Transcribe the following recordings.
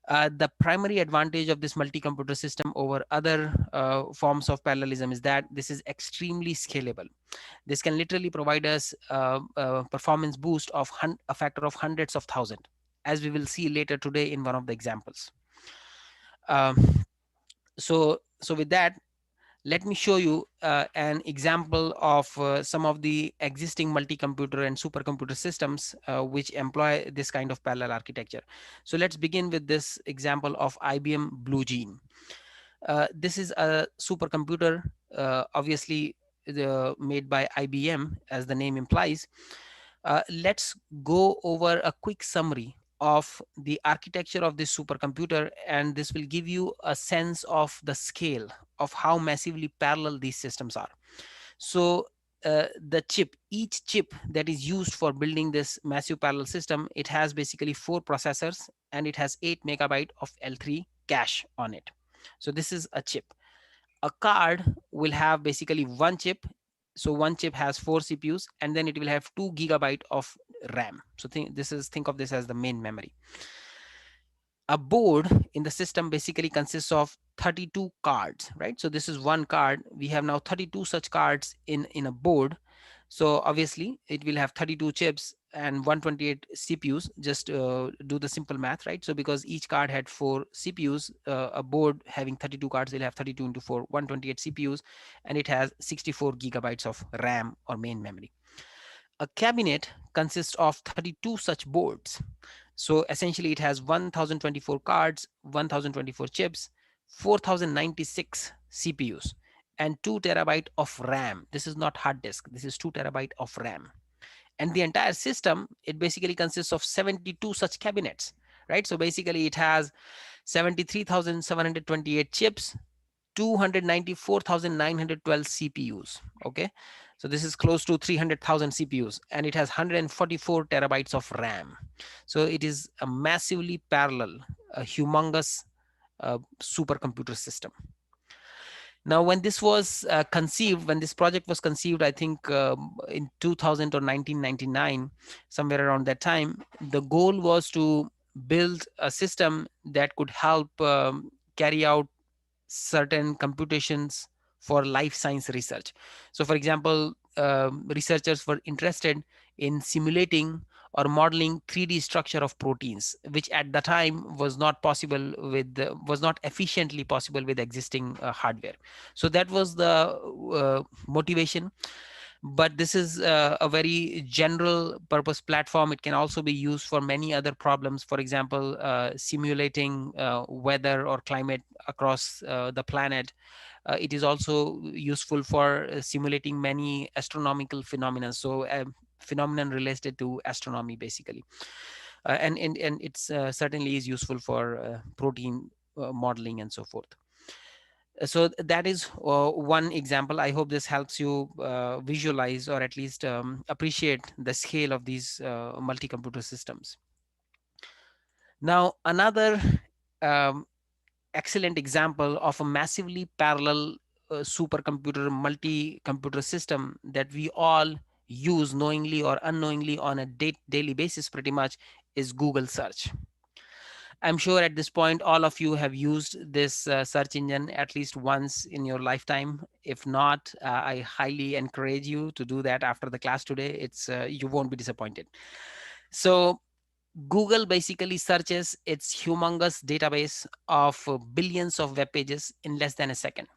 The primary advantage of this multi-computer system over other forms of parallelism is that this is extremely scalable. This can literally provide us a performance boost of a factor of hundreds of thousands, as we will see later today in one of the examples. Um, so with that, let me show you an example of some of the existing multi-computer and supercomputer systems which employ this kind of parallel architecture. So let's begin with this example of IBM Blue Gene. This is a supercomputer, obviously made by IBM, as the name implies. Let's go over a quick summary of the architecture of this supercomputer, and this will give you a sense of the scale of how massively parallel these systems are. So the chip, each chip that is used for building this massive parallel system, it has basically 4 processors and it has 8 MB of L3 cache on it. So this is a chip. A card will have basically one chip. So one chip has 4 CPUs, and then it will have 2 GB of RAM. So think of this as the main memory. A board in the system basically consists of 32 cards, right? So this is one card. We have now 32 such cards in a board. So obviously it will have 32 chips and 128 CPUs. Just do the simple math, right? So because each card had 4 CPUs, a board having 32 cards will have 32 into 4, 128 CPUs, and it has 64 GB of RAM or main memory. A cabinet consists of 32 such boards. So essentially it has 1024 cards, 1024 chips, 4096 CPUs, and 2 TB of RAM. This is not hard disk. This is 2 TB of RAM. And the entire system, it basically consists of 72 such cabinets, right? So basically it has 73,728 chips, 294,912 CPUs. Okay, so this is close to 300,000 CPUs, and it has 144 terabytes of RAM. So it is a massively parallel, a humongous supercomputer system. Now, when this was conceived, when this project was conceived, I think in 2000 or 1999, somewhere around that time, the goal was to build a system that could help carry out certain computations for life science research. So for example, researchers were interested in simulating or modeling 3D structure of proteins, which at the time was not possible with was not efficiently possible with existing hardware. So that was the motivation. But this is a very general purpose platform. It can also be used for many other problems. For example, simulating weather or climate across the planet. It is also useful for simulating many astronomical phenomena. So phenomenon related to astronomy basically. And it's certainly is useful for protein modeling and so forth. So that is one example. I hope this helps you visualize or at least appreciate the scale of these multi-computer systems. Now another um, excellent example of a massively parallel supercomputer multi-computer system that we all use knowingly or unknowingly on a daily basis pretty much is Google search. I'm sure at this point, all of you have used this search engine at least once in your lifetime. If not, I highly encourage you to do that after the class today. It's you won't be disappointed. So Google basically searches its humongous database of billions of web pages in less than a second.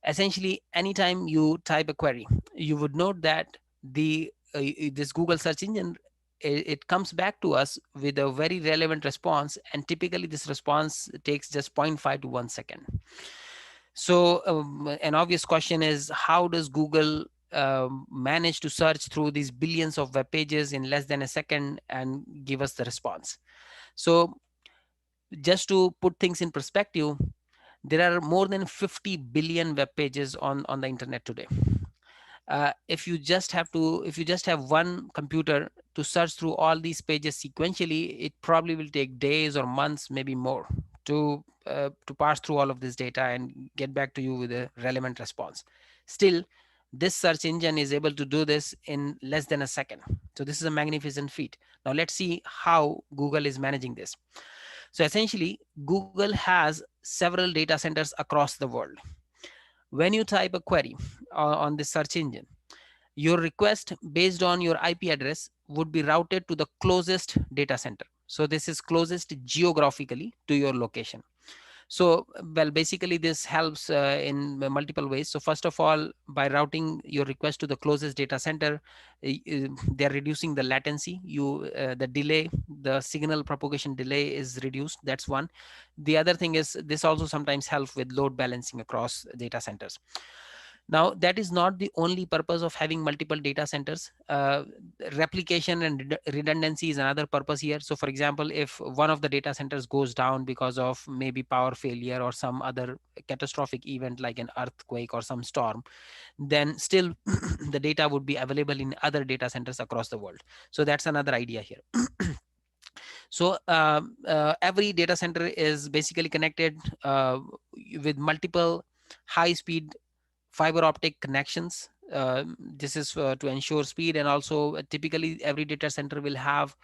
Essentially, anytime you type a query, you would note that the this Google search engine, it comes back to us with a very relevant response, and typically this response takes just 0.5 to 1 second. So an obvious question is, how does Google manage to search through these billions of web pages in less than a second and give us the response? So just to put things in perspective, there are more than 50 billion web pages on the internet today. If you just have one computer to search through all these pages sequentially, it probably will take days or months, maybe more, to parse through all of this data and get back to you with a relevant response. Still, this search engine is able to do this in less than a second. So this is a magnificent feat. Now let's see how Google is managing this. So essentially, Google has several data centers across the world. When you type a query on the search engine, your request based on your IP address would be routed to the closest data center. So this is closest geographically to your location. So, well, basically this helps in multiple ways. So first of all, by routing your request to the closest data center, they're reducing the latency. The delay, the signal propagation delay is reduced. That's one. The other thing is this also sometimes helps with load balancing across data centers. Now, that is not the only purpose of having multiple data centers. Replication and redundancy is another purpose here. So for example, if one of the data centers goes down because of maybe power failure or some other catastrophic event like an earthquake or some storm, then still the data would be available in other data centers across the world. So that's another idea here. So every data center is basically connected with multiple high speed fiber optic connections. This is to ensure speed, and also typically every data center will have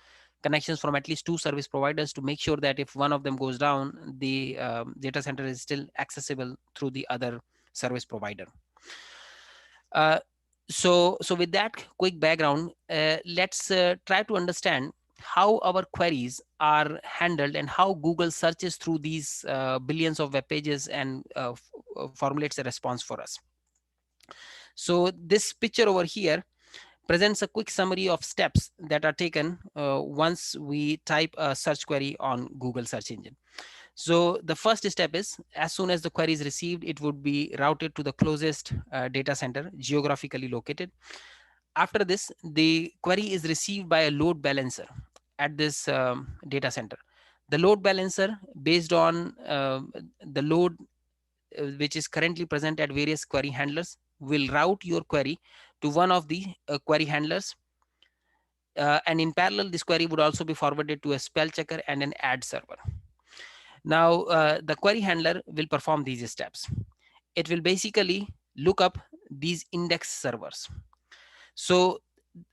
connections from at least two service providers to make sure that if one of them goes down, the data center is still accessible through the other service provider. Uh, so with that quick background, let's try to understand how our queries are handled and how Google searches through these billions of web pages and formulates a response for us. So this picture over here presents a quick summary of steps that are taken once we type a search query on Google search engine. So the first step is, as soon as the query is received, it would be routed to the closest data center geographically located. After this, the query is received by a load balancer at this data center. The load balancer, based on the load which is currently present at various query handlers, will route your query to one of the query handlers. And in parallel, this query would also be forwarded to a spell checker and an ad server. Now, the query handler will perform these steps. It will basically look up these index servers. So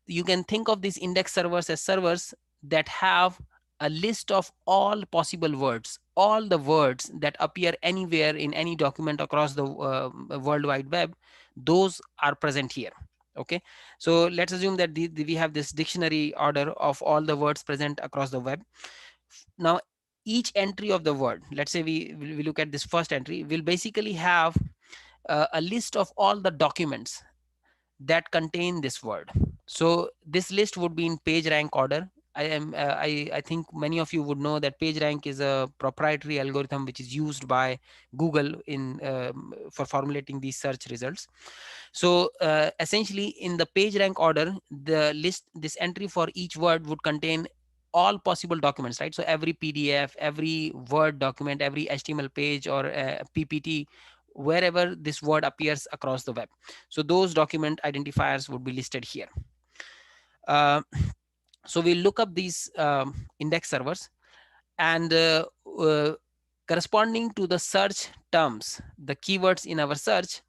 you can think of these index servers as servers that have a list of all possible words, all the words that appear anywhere in any document across the World Wide Web. Those are present here. Okay, so let's assume that we have this dictionary order of all the words present across the web. Now, each entry of the word, let's say we look at this first entry, will basically have a list of all the documents that contain this word. So this list would be in page rank order. I think many of you would know that PageRank is a proprietary algorithm which is used by Google in for formulating these search results. So essentially, in the PageRank order, the list, this entry for each word would contain all possible documents, right? So every PDF, every Word document, every HTML page or PPT, wherever this word appears across the web. So those document identifiers would be listed here. Uh, so we look up these index servers, and corresponding to the search terms, the keywords in our search,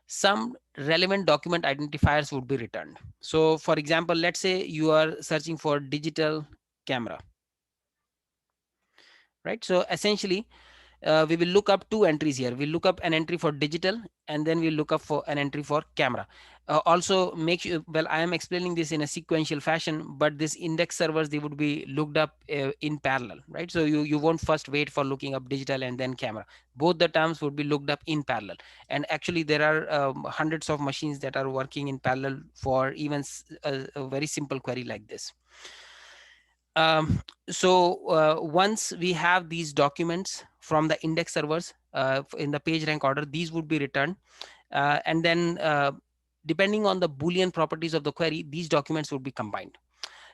some relevant document identifiers would be returned. So for example, let's say you are searching for digital camera, right? So essentially, we will look up two entries here. We'll look up an entry for digital, and then we'll look up for an entry for camera. Also make sure, well, I am explaining this in a sequential fashion, but this index servers, they would be looked up in parallel, right? So you won't first wait for looking up digital and then camera. Both the terms would be looked up in parallel. And actually there are hundreds of machines that are working in parallel for even a very simple query like this. Once we have these documents from the index servers in the page rank order, these would be returned. And then depending on the Boolean properties of the query, these documents would be combined.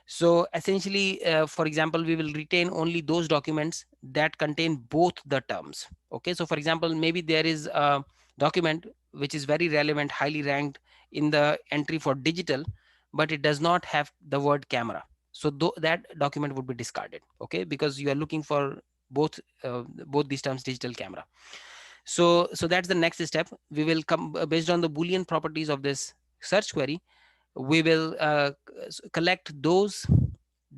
So essentially, for example, we will retain only those documents that contain both the terms. Okay, so for example, maybe there is a document which is very relevant, highly ranked in the entry for digital, but it does not have the word camera. So that document would be discarded. Okay, because you are looking for both these terms, digital, camera. So that's the next step. We will come based on the Boolean properties of this search query. We will collect those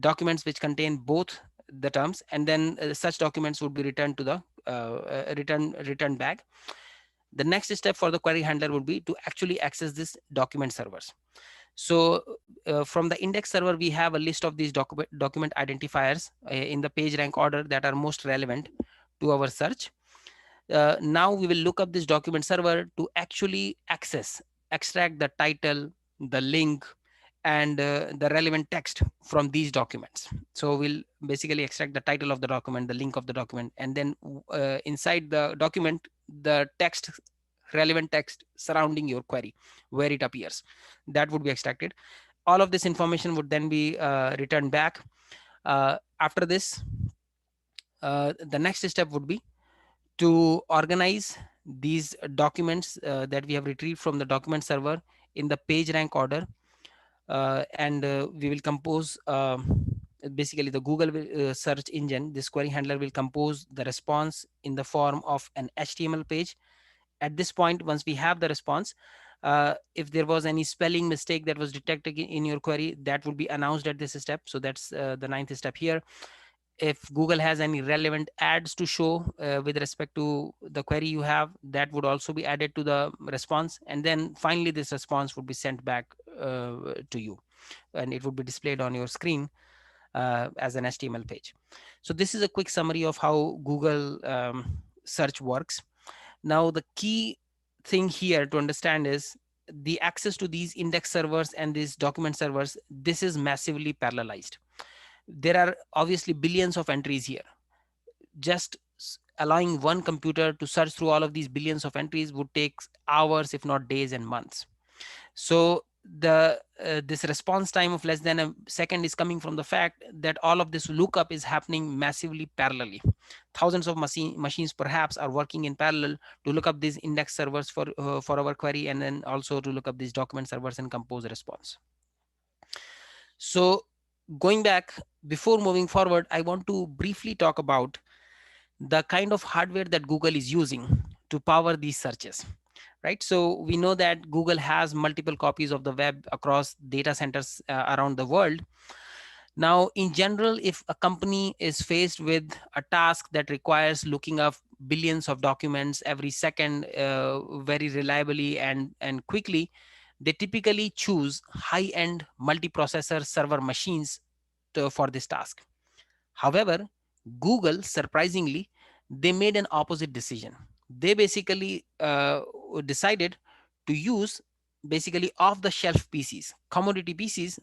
documents which contain both the terms, and then such documents would be returned to the return back. The next step for the query handler would be to actually access this document servers. So from the index server, we have a list of these document identifiers in the page rank order that are most relevant to our search. Now we will look up this document server to actually extract the title, the link, and the relevant text from these documents. So we'll basically extract the title of the document, the link of the document, and then inside the document, the text, relevant text surrounding your query, where it appears, that would be extracted. All of this information would then be returned back. After this, the next step would be to organize these documents that we have retrieved from the document server in the page rank order, and we will compose basically the Google search engine. This query handler will compose the response in the form of an HTML page. At this point, once we have the response, if there was any spelling mistake that was detected in your query, that would be announced at this step. So that's the ninth step here. If Google has any relevant ads to show with respect to the query you have, that would also be added to the response. And then finally, this response would be sent back to you, and it would be displayed on your screen as an HTML page. So this is a quick summary of how Google search works. Now, the key thing here to understand is the access to these index servers and these document servers. This is massively parallelized. There are obviously billions of entries here. Just allowing one computer to search through all of these billions of entries would take hours, if not days and months. So the this response time of less than a second is coming from the fact that all of this lookup is happening massively parallelly. Thousands of machines perhaps are working in parallel to look up these index servers for our query, and then also to look up these document servers and compose a response. So going back, before moving forward, I want to briefly talk about the kind of hardware that Google is using to power these searches, right? So we know that Google has multiple copies of the web across data centers around the world. Now, in general, if a company is faced with a task that requires looking up billions of documents every second very reliably and quickly, they typically choose high-end multiprocessor server machines for this task. However, Google, surprisingly, they made an opposite decision. They basically decided to use basically off-the-shelf PCs, commodity PCs,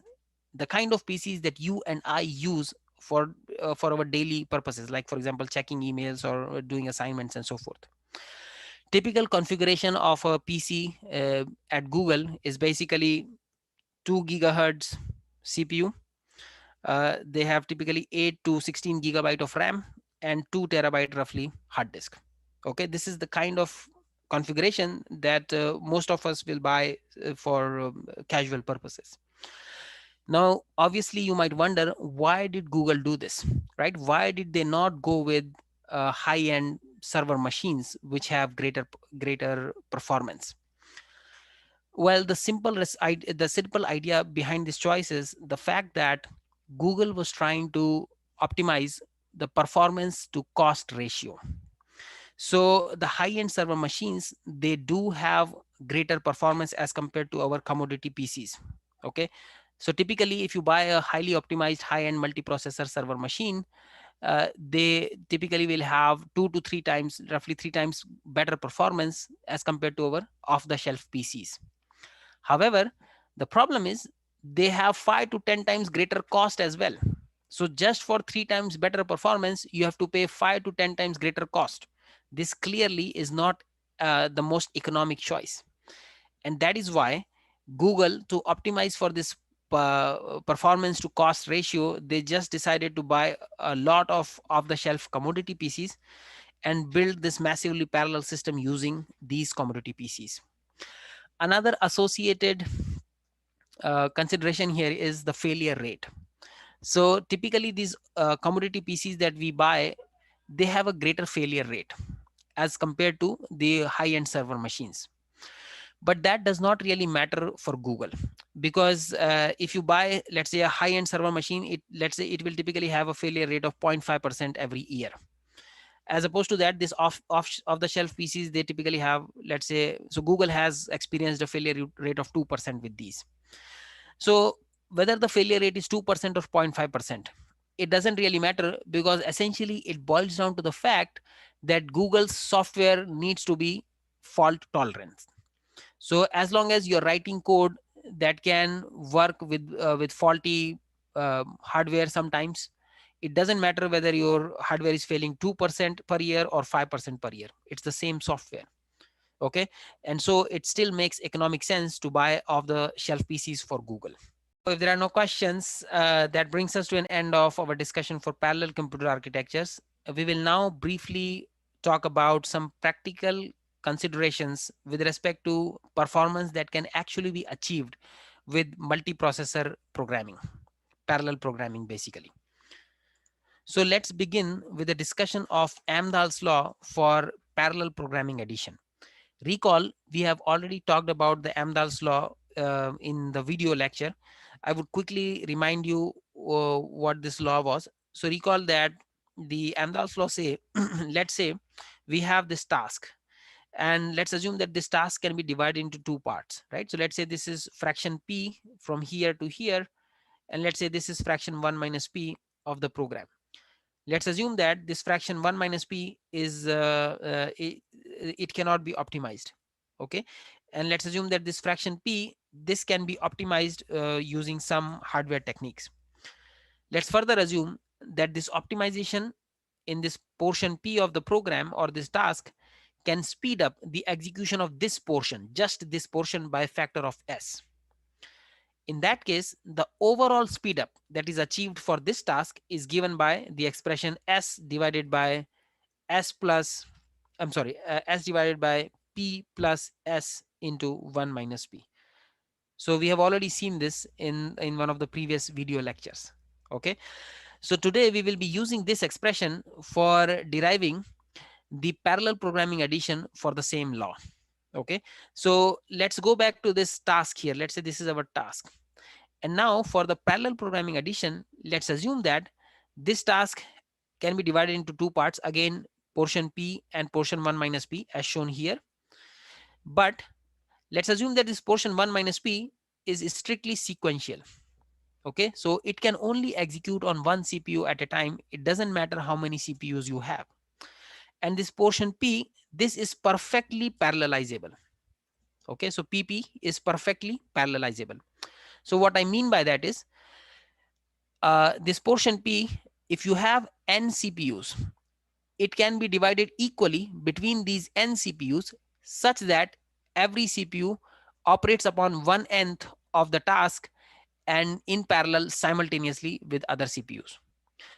the kind of PCs that you and I use for our daily purposes, like for example, checking emails or doing assignments and so forth. Typical configuration of a PC at Google is basically 2 gigahertz CPU. They have typically 8 to 16 gigabyte of RAM and 2 terabyte roughly hard disk. Okay, this is the kind of configuration that most of us will buy for casual purposes. Now, obviously, you might wonder, why did Google do this, right? Why did they not go with high-end server machines which have greater performance? Well, the simple idea behind this choice is the fact that Google was trying to optimize the performance to cost ratio. So the high-end server machines, they do have greater performance as compared to our commodity PCs. Okay, so typically, if you buy a highly optimized high-end multiprocessor server machine, they typically will have 2 to 3 times, roughly 3 times better performance as compared to our off-the-shelf PCs. However, the problem is they have 5 to 10 times greater cost as well. So just for 3 times better performance, you have to pay 5 to 10 times greater cost. This clearly is not the most economic choice. And that is why Google, to optimize for this performance to cost ratio, they just decided to buy a lot of off-the-shelf commodity PCs and build this massively parallel system using these commodity PCs. Another associated consideration here is the failure rate. So typically these commodity PCs that we buy, they have a greater failure rate as compared to the high-end server machines. But that does not really matter for Google, because if you buy, let's say, a high-end server machine, let's say it will typically have a failure rate of 0.5% every year. As opposed to that, this off the shelf PCs, they typically have, let's say, so Google has experienced a failure rate of 2% with these. So whether the failure rate is 2% or 0.5%, it doesn't really matter, because essentially it boils down to the fact that Google's software needs to be fault tolerant. So as long as you're writing code that can work with faulty hardware, sometimes it doesn't matter whether your hardware is failing 2% per year or 5% per year. It's the same software. Okay. And so it still makes economic sense to buy off the shelf PCs for Google. If there are no questions, that brings us to an end of our discussion for parallel computer architectures. We will now briefly talk about some practical considerations with respect to performance that can actually be achieved with multiprocessor programming, parallel programming basically. So let's begin with a discussion of Amdahl's law for parallel programming addition. Recall, we have already talked about the Amdahl's law in the video lecture. I would quickly remind you what this law was. So recall that the Amdahl's law say, let's say we have this task, and let's assume that this task can be divided into two parts, right? So let's say this is fraction P from here to here, and let's say this is fraction 1 minus P of the program. Let's assume that this fraction 1 minus P is, it cannot be optimized. Okay. And let's assume that this fraction P, this can be optimized using some hardware techniques. Let's further assume that this optimization in this portion P of the program or this task can speed up the execution of this portion, just this portion, by a factor of S. In that case, the overall speed up that is achieved for this task is given by the expression S divided by S plus, I'm sorry, S divided by P plus S into 1 minus P. So we have already seen this in one of the previous video lectures. Okay. So today we will be using this expression for deriving the parallel programming addition for the same law. Okay. So let's go back to this task here. Let's say this is our task. And now for the parallel programming addition, let's assume that this task can be divided into two parts, again, portion P and portion 1 minus P as shown here. But let's assume that this portion 1 minus P is strictly sequential. Okay, so it can only execute on one CPU at a time. It doesn't matter how many CPUs you have. And this portion P, this is perfectly parallelizable. Okay, so PP is perfectly parallelizable. So what I mean by that is, this portion P, if you have n CPUs, it can be divided equally between these n CPUs such that every CPU operates upon 1/n of the task and in parallel simultaneously with other CPUs.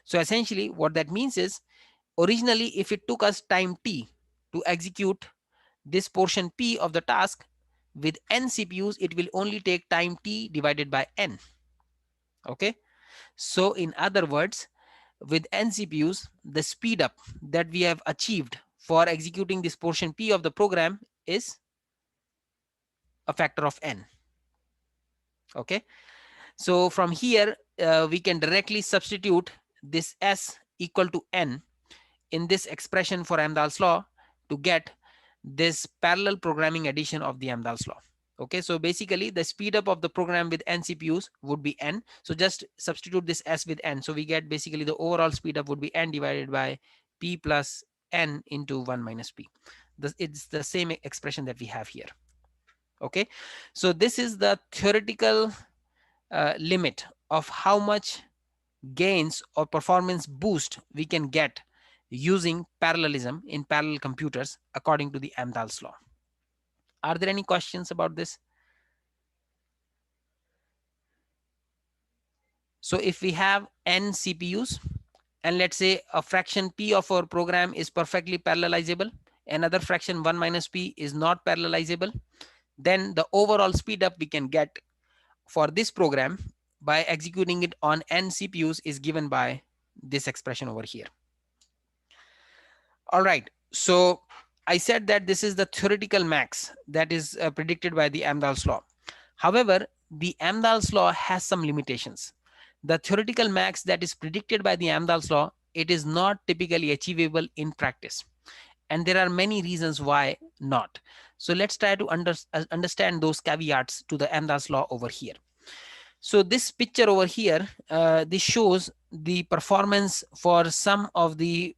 So essentially what that means is, originally if it took us time t to execute this portion P of the task, with n CPUs it will only take time t divided by n. Okay, so in other words, with n CPUs, the speed up that we have achieved for executing this portion P of the program is a factor of n. Okay, so from here we can directly substitute this S equal to n in this expression for Amdahl's law to get this parallel programming addition of the Amdahl's law. Okay, so basically the speed up of the program with n CPUs would be n. So just substitute this S with n. So we get basically the overall speed up would be n divided by P plus n into 1 minus P. It's the same expression that we have here. Okay, so this is the theoretical limit of how much gains or performance boost we can get using parallelism in parallel computers according to the Amdahl's law. Are there any questions about this? So if we have n CPUs and let's say a fraction P of our program is perfectly parallelizable, another fraction 1 minus P is not parallelizable, then the overall speed up we can get for this program by executing it on n CPUs is given by this expression over here. All right, so I said that this is the theoretical max that is predicted by the Amdahl's law. However, the Amdahl's law has some limitations. The theoretical max that is predicted by the Amdahl's law, it is not typically achievable in practice. And there are many reasons why not. So let's try to understand those caveats to the Amdahl's law over here. So this picture over here, this shows the performance for some of the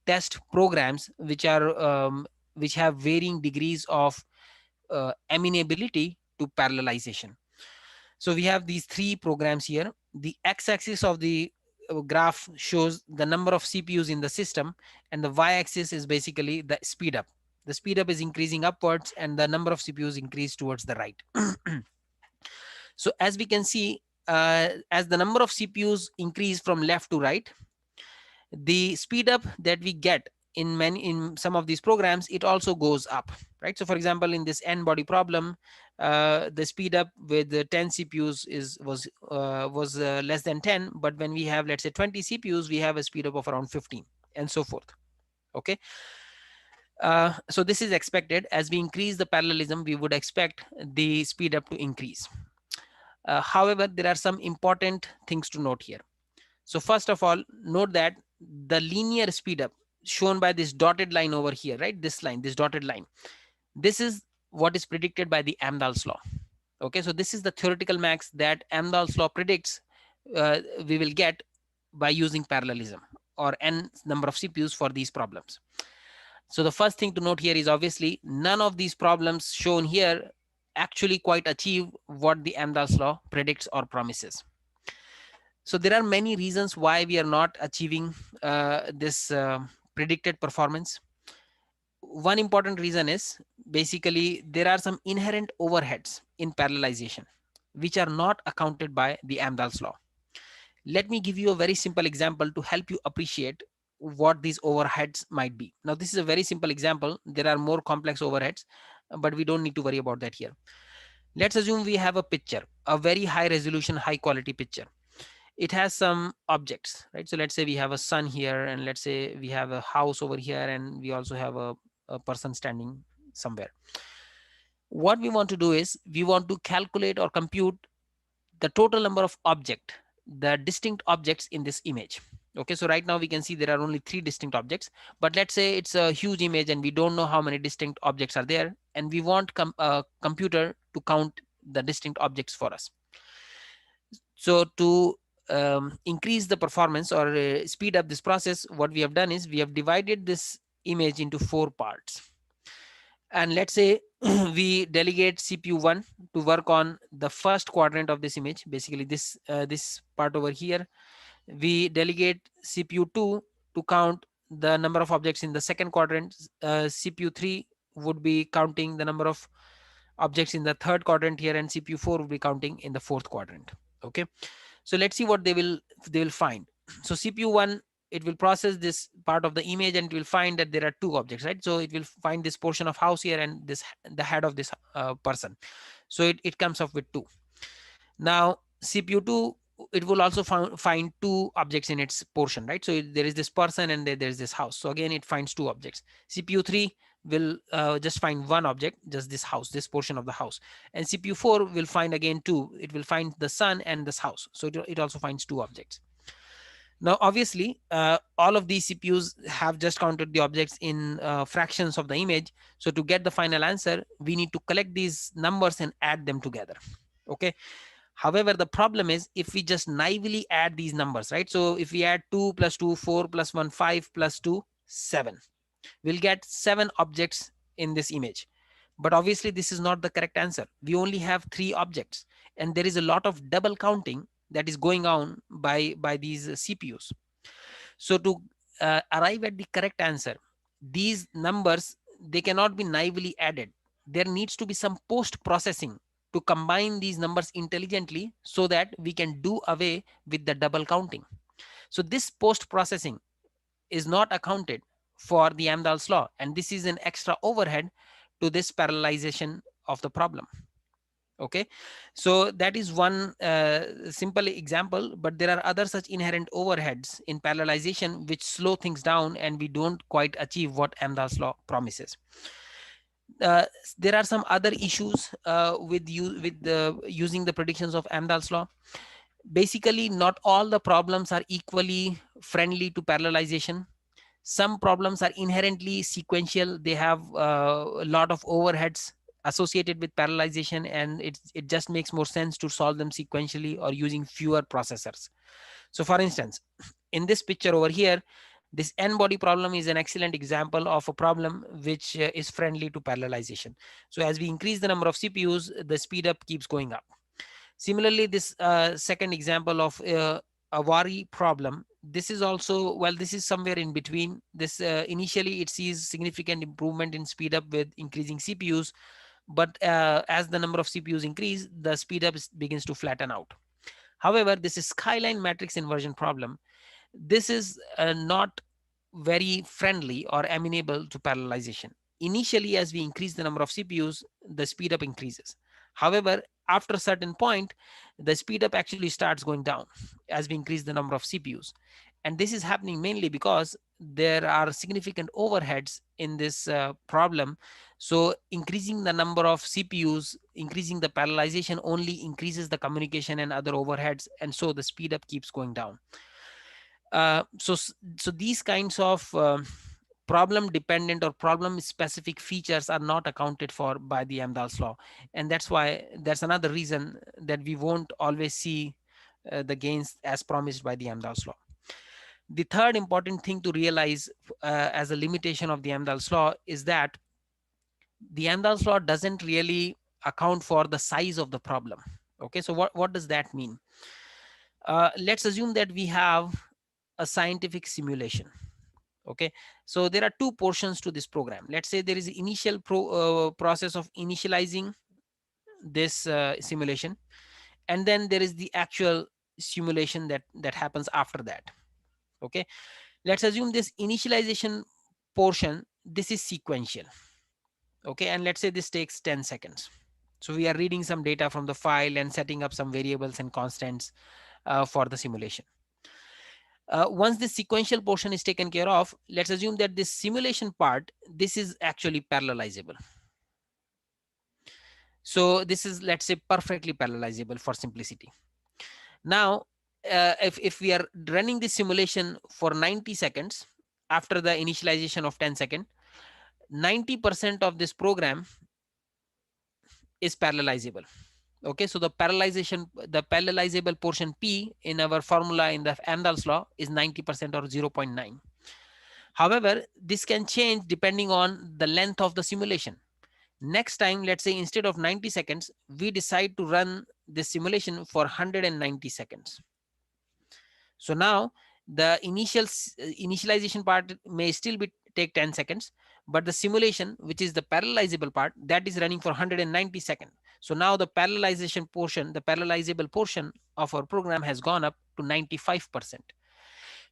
test programs which have varying degrees of amenability to parallelization. So we have these three programs here. The x-axis of the graph shows the number of CPUs in the system, and the y-axis is basically the speed up. The speed up is increasing upwards, and the number of CPUs increase towards the right. So as we can see, as the number of CPUs increase from left to right, the speed up that we get in some of these programs, it also goes up, right? So for example, in this n body problem, the speed up with the 10 CPUs was less than 10, but when we have, let's say, 20 CPUs, we have a speed up of around 15, and so forth. Okay. So this is expected. As we increase the parallelism, we would expect the speed up to increase. However, there are some important things to note here. So first of all, note that the linear speed up shown by this dotted line over here, right? This line, this dotted line, this is what is predicted by the Amdahl's law. Okay, so this is the theoretical max that Amdahl's law predicts we will get by using parallelism, or n number of CPUs for these problems. So the first thing to note here is obviously none of these problems shown here actually quite achieve what the Amdahl's law predicts or promises. So there are many reasons why we are not achieving this predicted performance. One important reason is basically there are some inherent overheads in parallelization which are not accounted by the Amdahl's law. Let me give you a very simple example to help you appreciate what these overheads might be. Now, this is a very simple example. There are more complex overheads, but we don't need to worry about that here. Let's assume we have a picture, a very high resolution, high quality picture. It has some objects, right? So let's say we have a sun here, and let's say we have a house over here, and we also have a person standing somewhere. What we want to do is we want to calculate or compute the total number of the distinct objects in this image. Okay, so right now we can see there are only 3 distinct objects, but let's say it's a huge image and we don't know how many distinct objects are there, and we want a computer to count the distinct objects for us. So to increase the performance or speed up this process, what we have done is we have divided this image into 4 parts. And let's say we delegate CPU1 to work on the first quadrant of this image, basically this part over here. We delegate CPU2 to count the number of objects in the second quadrant. CPU3 would be counting the number of objects in the third quadrant here, and CPU4 will be counting in the fourth quadrant. Okay, so let's see what they will find. So CPU1, it will process this part of the image and it will find that there are 2 objects, right? So it will find this portion of house here and the head of this person. So it comes up with 2. Now CPU2, it will also find 2 objects in its portion, right? So there is this person and there is this house. So again, it finds 2 objects. CPU3 will just find 1 object, just this house, this portion of the house. And CPU4 will find again 2. It will find the sun and this house. So it also finds 2 objects. Now, obviously, all of these CPUs have just counted the objects in fractions of the image. So to get the final answer, we need to collect these numbers and add them together. Okay. However, the problem is if we just naively add these numbers, right? So if we add 2 plus 2, 4 plus 1, 5 plus 2, 7, we'll get 7 objects in this image. But obviously, this is not the correct answer. We only have 3 objects, and there is a lot of double counting that is going on by these CPUs. So to arrive at the correct answer, these numbers, they cannot be naively added. There needs to be some post processing to combine these numbers intelligently so that we can do away with the double counting. So this post processing is not accounted for the Amdahl's law, and this is an extra overhead to this parallelization of the problem. Okay, so that is one simple example, but there are other such inherent overheads in parallelization which slow things down and we don't quite achieve what Amdahl's law promises. uh, there are some other issues with using the predictions of Amdahl's law. Basically, not all the problems are equally friendly to parallelization. Some problems are inherently sequential. They have a lot of overheads associated with parallelization, and it just makes more sense to solve them sequentially or using fewer processors. So for instance, in this picture over here, this n body problem is an excellent example of a problem which is friendly to parallelization. So as we increase the number of CPUs, the speed up keeps going up. Similarly, this second example of a Wari problem, this is also, well, this is somewhere in between. This initially it sees significant improvement in speed up with increasing CPUs, but as the number of CPUs increase, the speed up begins to flatten out. However, this is skyline matrix inversion problem. This is not very friendly or amenable to parallelization. Initially, as we increase the number of CPUs, the speed up increases. However, after a certain point, the speed up actually starts going down as we increase the number of CPUs. And this is happening mainly because there are significant overheads in this problem. So increasing the number of CPUs, increasing the parallelization only increases the communication and other overheads. And so the speed up keeps going down. So these kinds of problem dependent or problem specific features are not accounted for by the Amdahl's law, and that's why that's another reason that we won't always see the gains as promised by the Amdahl's law. The third important thing to realize as a limitation of the Amdahl's law is that the Amdahl's law doesn't really account for the size of the problem. Okay, so what does that mean? Let's assume that we have a scientific simulation. Okay, so there are two portions to this program. Let's say there is initial process of initializing this simulation, and then there is the actual simulation that happens after that. Okay, let's assume this initialization portion, this is sequential. Okay, and let's say this takes 10 seconds. So we are reading some data from the file and setting up some variables and constants for the simulation. Once this sequential portion is taken care of, let's assume that this simulation part, this is actually parallelizable. So this is, let's say, perfectly parallelizable for simplicity. Now, if we are running this simulation for 90 seconds after the initialization of 10 seconds, 90% of this program is parallelizable. Okay, so the parallelizable portion P in our formula in the Amdahl's law is 90% or 0.9. However, this can change depending on the length of the simulation. Next time, let's say instead of 90 seconds, we decide to run this simulation for 190 seconds. So now the initialization part may still be take 10 seconds, but the simulation, which is the parallelizable part, that is running for 190 seconds. So now the parallelization portion, the parallelizable portion of our program has gone up to 95%.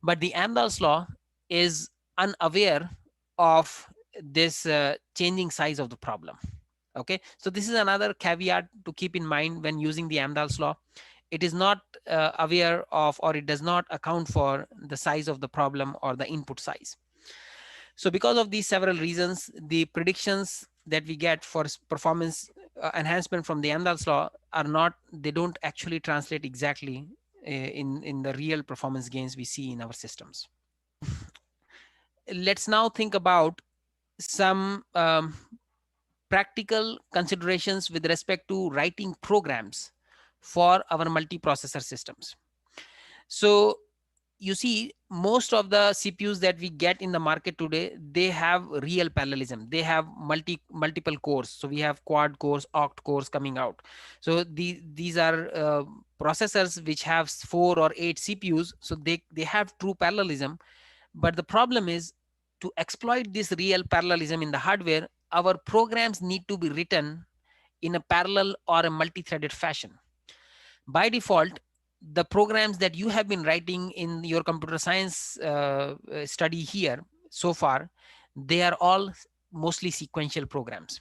But the Amdahl's law is unaware of this changing size of the problem. Okay, so this is another caveat to keep in mind when using the Amdahl's law. It is not aware of, or it does not account for the size of the problem or the input size. So because of these several reasons, the predictions that we get for performance enhancement from the Amdahl's law are not, they don't actually translate exactly in the real performance gains we see in our systems. Let's now think about some practical considerations with respect to writing programs for our multiprocessor systems. So you see, most of the CPUs that we get in the market today, they have real parallelism. They have multiple cores. So we have quad cores, oct cores coming out. So these are processors which have 4 or 8 CPUs. So they have true parallelism. But the problem is, to exploit this real parallelism in the hardware, our programs need to be written in a parallel or a multi-threaded fashion. By default, the programs that you have been writing in your computer science study here so far, they are all mostly sequential programs.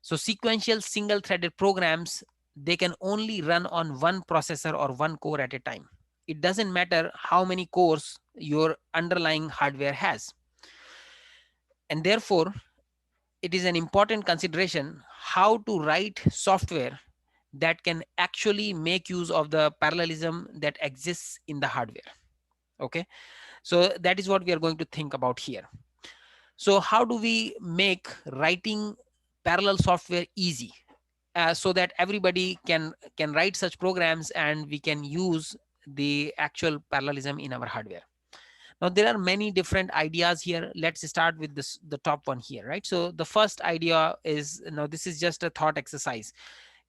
So sequential single threaded programs, they can only run on one processor or one core at a time. It doesn't matter how many cores your underlying hardware has. And therefore, it is an important consideration how to write software that can actually make use of the parallelism that exists in the hardware. Okay, so that is what we are going to think about here. So how do we make writing parallel software easy, so that everybody can write such programs and we can use the actual parallelism in our hardware? Now there are many different ideas here. Let's start with this, the top one here, right? So the first idea is, now this is just a thought exercise.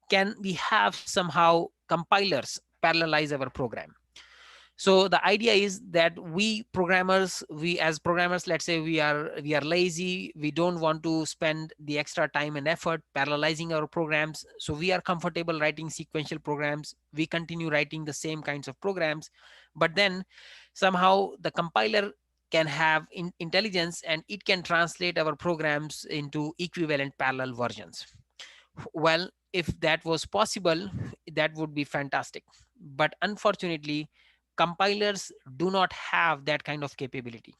Can we have somehow compilers parallelize our program? So the idea is that we programmers, we as programmers, let's say we are lazy, we don't want to spend the extra time and effort parallelizing our programs, so we are comfortable writing sequential programs, we continue writing the same kinds of programs. But then somehow the compiler can have intelligence and it can translate our programs into equivalent parallel versions. Well, if that was possible, that would be fantastic. But unfortunately, compilers do not have that kind of capability.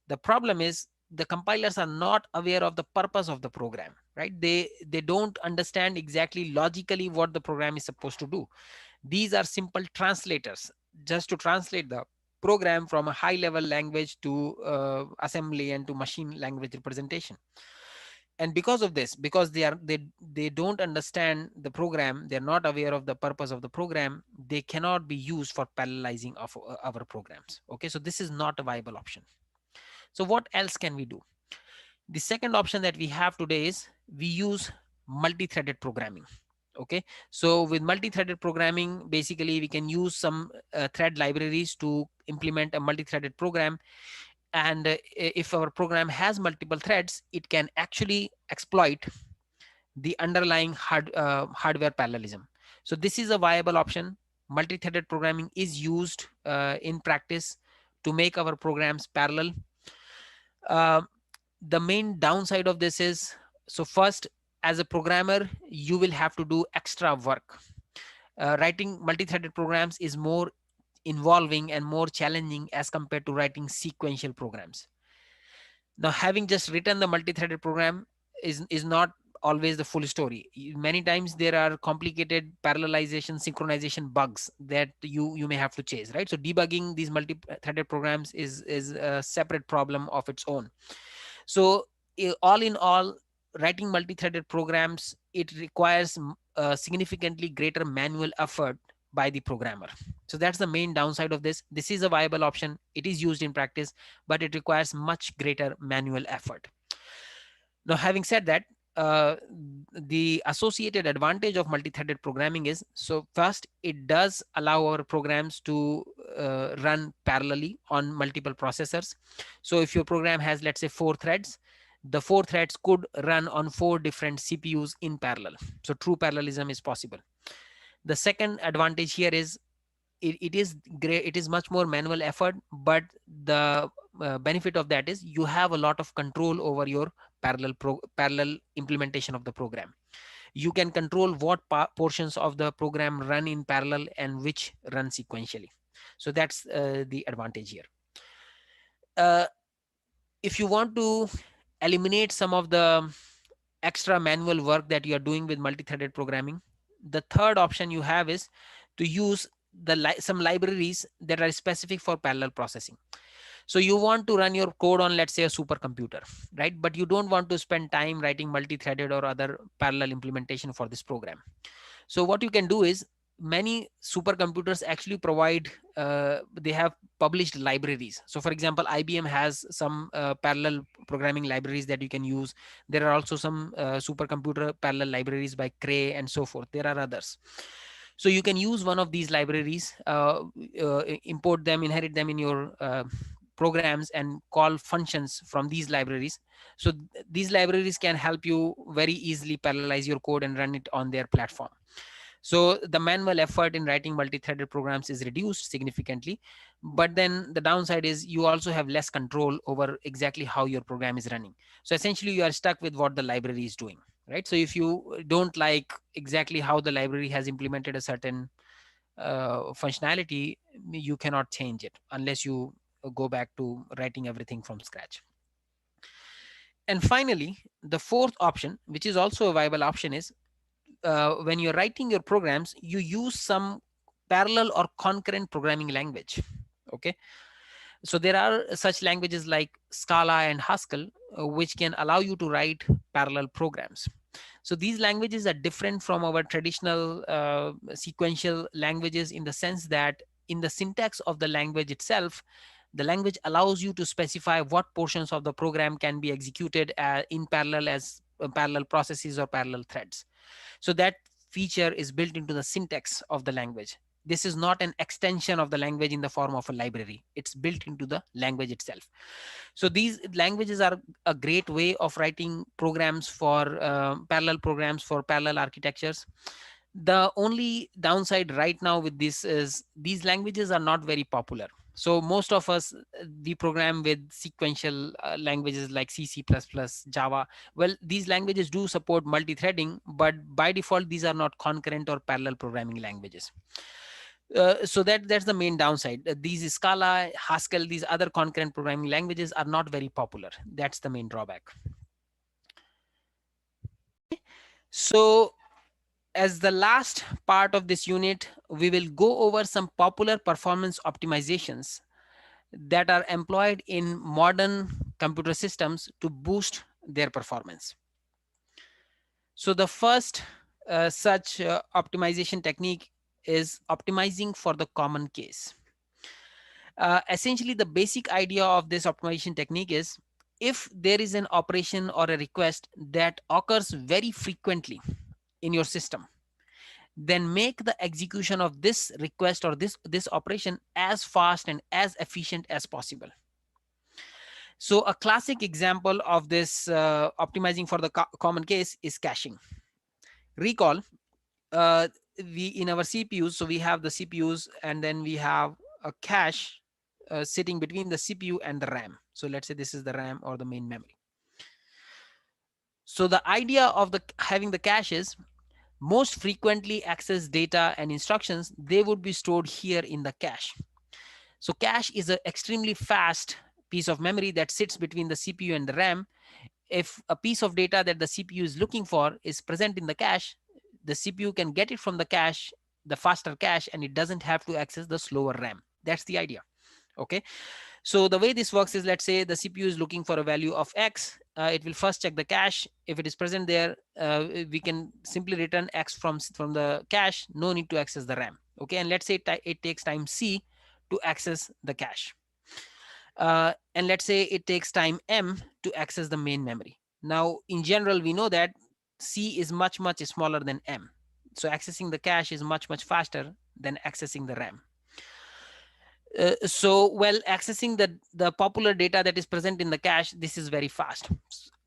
The problem is the compilers are not aware of the purpose of the program, right? They don't understand exactly logically what the program is supposed to do. These are simple translators, just to translate the program from a high level language to assembly and to machine language representation. And because of this, because they don't understand the program, they're not aware of the purpose of the program, they cannot be used for parallelizing of our programs. Okay, so this is not a viable option. So what else can we do? The second option that we have today is we use multi-threaded programming. Okay, so with multi-threaded programming, basically we can use some thread libraries to implement a multi-threaded program. And if our program has multiple threads, it can actually exploit the underlying hardware parallelism. So this is a viable option. Multi-threaded programming is used in practice to make our programs parallel. Uh, the main downside of this is, so first, as a programmer, you will have to do extra work. Writing multi-threaded programs is more involving and more challenging as compared to writing sequential programs. Now, having just written the multi-threaded program is not always the full story. Many times there are complicated parallelization synchronization bugs that you may have to chase, right? So debugging these multi-threaded programs is a separate problem of its own. So all in all, writing multi-threaded programs, it requires significantly greater manual effort by the programmer. So that's the main downside of this. This is a viable option, it is used in practice, but it requires much greater manual effort. Now, having said that, the associated advantage of multi-threaded programming is, so first, it does allow our programs to run parallelly on multiple processors. So if your program has, let's say, 4 threads, the 4 threads could run on 4 different CPUs in parallel. So true parallelism is possible. The second advantage here is it is great, it is much more manual effort, but the benefit of that is you have a lot of control over your parallel implementation of the program. You can control what portions of the program run in parallel and which run sequentially. So that's the advantage here. uh, if you want to eliminate some of the extra manual work that you are doing with multi-threaded programming, the third option you have is to use some libraries that are specific for parallel processing. So you want to run your code on, let's say, a supercomputer, right? But you don't want to spend time writing multi-threaded or other parallel implementation for this program. So what you can do is, many supercomputers actually provide, they have published libraries. So for example, IBM has some parallel programming libraries that you can use. There are also some supercomputer parallel libraries by Cray and so forth. There are others. So you can use one of these libraries, import them, inherit them in your programs, and call functions from these libraries. So these libraries can help you very easily parallelize your code and run it on their platform. So the manual effort in writing multi-threaded programs is reduced significantly, but then the downside is you also have less control over exactly how your program is running. So essentially you are stuck with what the library is doing, right? So if you don't like exactly how the library has implemented a certain functionality, you cannot change it unless you go back to writing everything from scratch. And finally, the fourth option, which is also a viable option, is when you're writing your programs, you use some parallel or concurrent programming language. Okay, so there are such languages like Scala and Haskell, which can allow you to write parallel programs. So these languages are different from our traditional sequential languages in the sense that in the syntax of the language itself, the language allows you to specify what portions of the program can be executed in parallel as parallel processes or parallel threads. So that feature is built into the syntax of the language. This is not an extension of the language in the form of a library. It's built into the language itself. So these languages are a great way of writing programs for parallel programs for parallel architectures. The only downside right now with this is these languages are not very popular. So most of us, we program with sequential languages like C, C++, Java. Well, these languages do support multi-threading, but by default, these are not concurrent or parallel programming languages. So that's the main downside. These Scala, Haskell, these other concurrent programming languages are not very popular. That's the main drawback. So as the last part of this unit, we will go over some popular performance optimizations that are employed in modern computer systems to boost their performance. So the first such optimization technique is optimizing for the common case. Essentially, the basic idea of this optimization technique is if there is an operation or a request that occurs very frequently in your system, then make the execution of this request or this operation as fast and as efficient as possible. So a classic example of this optimizing for the common case is caching. Recall, we in our CPUs, so we have the CPUs and then we have a cache sitting between the CPU and the RAM. So let's say this is the RAM or the main memory. So the idea of the having the cache is most frequently accessed data and instructions, they would be stored here in the cache. So cache is an extremely fast piece of memory that sits between the CPU and the RAM. If a piece of data that the CPU is looking for is present in the cache, the CPU can get it from the cache, the faster cache, and it doesn't have to access the slower RAM. That's the idea. Okay. So the way this works is, let's say the CPU is looking for a value of X. It will first check the cache. If it is present there, we can simply return X from the cache. No need to access the RAM. Okay. And let's say it takes time C to access the cache. And let's say it takes time M to access the main memory. Now, in general, we know that C is much, much smaller than M. So accessing the cache is much, much faster than accessing the RAM. So well, accessing the popular data that is present in the cache, this is very fast.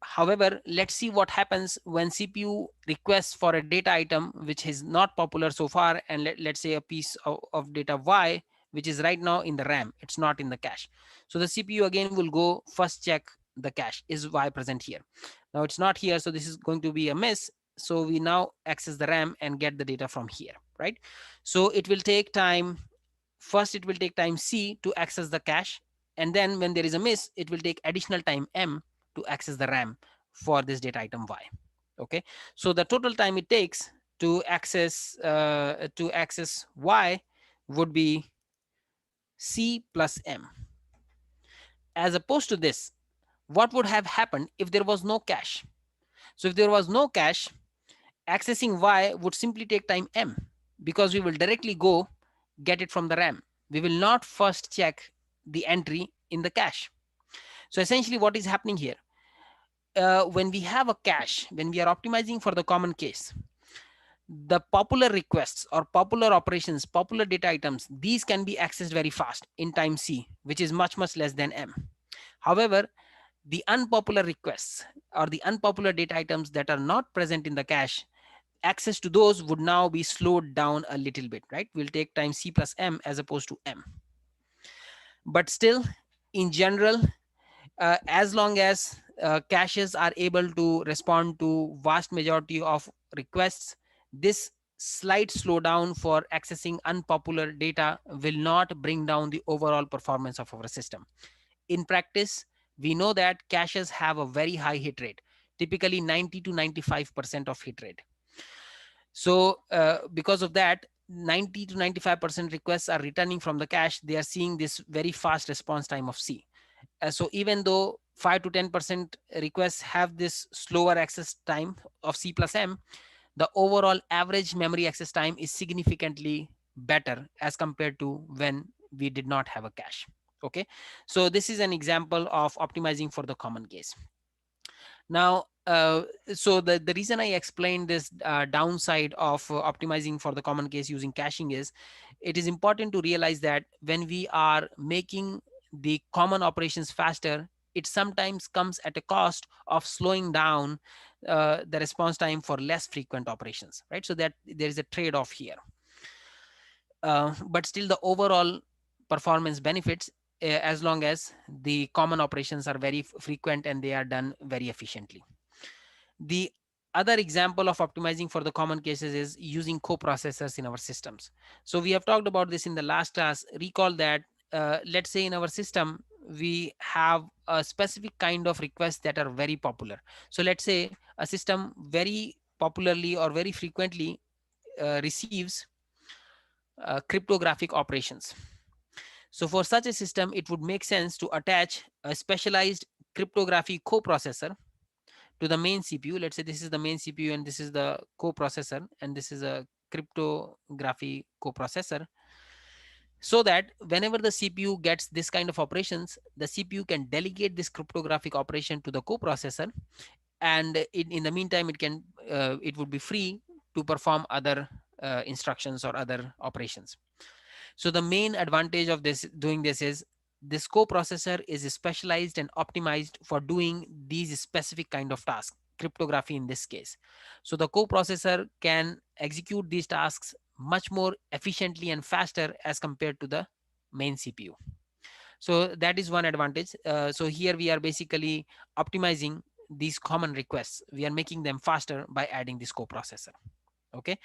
However, let's see what happens when CPU requests for a data item which is not popular so far, and let's say a piece of data Y, which is right now in the RAM, it's not in the cache. So the CPU again will go first check the cache, is Y present here? Now it's not here, so this is going to be a miss. So we now access the RAM and get the data from here, right? So it will take time. First, it will take time C to access the cache. And then when there is a miss, it will take additional time M to access the RAM for this data item Y. Okay. So the total time it takes to access Y would be C plus M. As opposed to this, what would have happened if there was no cache? So if there was no cache, accessing Y would simply take time M, because we will directly go get it from the RAM. We will not first check the entry in the cache. So essentially what is happening here, when we have a cache, when we are optimizing for the common case, the popular requests or popular operations, popular data items, these can be accessed very fast in time C, which is much, much less than M. However, the unpopular requests or the unpopular data items that are not present in the cache, access to those would now be slowed down a little bit, right? We'll take time c plus m as opposed to m. But still, in general, as long as caches are able to respond to vast majority of requests, this slight slowdown for accessing unpopular data will not bring down the overall performance of our system. In practice, we know that caches have a very high hit rate, typically 90 to 95% of hit rate. So because of that, 90 to 95% requests are returning from the cache. They are seeing this very fast response time of C. So even though 5 to 10% requests have this slower access time of C plus M, the overall average memory access time is significantly better as compared to when we did not have a cache. Okay, so this is an example of optimizing for the common case. Now, so the reason I explained this downside of optimizing for the common case using caching is, it is important to realize that when we are making the common operations faster, it sometimes comes at a cost of slowing down the response time for less frequent operations, right? So that there is a trade-off here. But still the overall performance benefits as long as the common operations are very frequent and they are done very efficiently. The other example of optimizing for the common cases is using coprocessors in our systems. So we have talked about this in the last class. Recall that let's say in our system we have a specific kind of requests that are very popular. So let's say a system very popularly or very frequently receives cryptographic operations. So for such a system, it would make sense to attach a specialized cryptography coprocessor to the main CPU. Let's say this is the main CPU and this is the coprocessor, and this is a cryptography coprocessor, so that whenever the CPU gets this kind of operations, the CPU can delegate this cryptographic operation to the coprocessor, and in the meantime it would be free to perform other instructions or other operations. So the main advantage of this doing this is this coprocessor is specialized and optimized for doing these specific kind of tasks, cryptography in this case. So the coprocessor can execute these tasks much more efficiently and faster as compared to the main CPU. So that is one advantage. So here we are basically optimizing these common requests. We are making them faster by adding this coprocessor. Okay.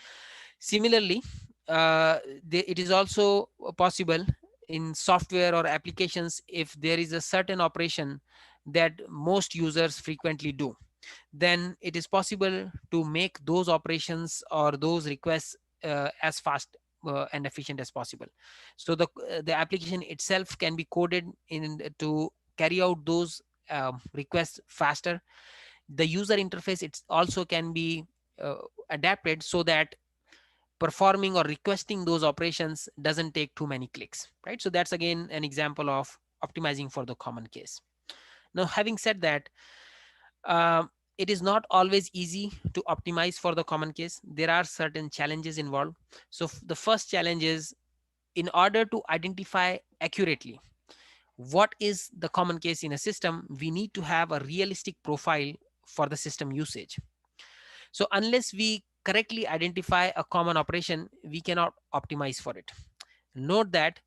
Similarly, it is also possible in software or applications, if there is a certain operation that most users frequently do, then it is possible to make those operations or those requests as fast and efficient as possible. So the application itself can be coded in to carry out those requests faster. The user interface it also can be uh, adapted so that performing or requesting those operations doesn't take too many clicks, right? So that's again an example of optimizing for the common case. Now, having said that, it is not always easy to optimize for the common case. There are certain challenges involved. So the first challenge is, in order to identify accurately what is the common case in a system, we need to have a realistic profile for the system usage. So unless we correctly identify a common operation, we cannot optimize for it. Note that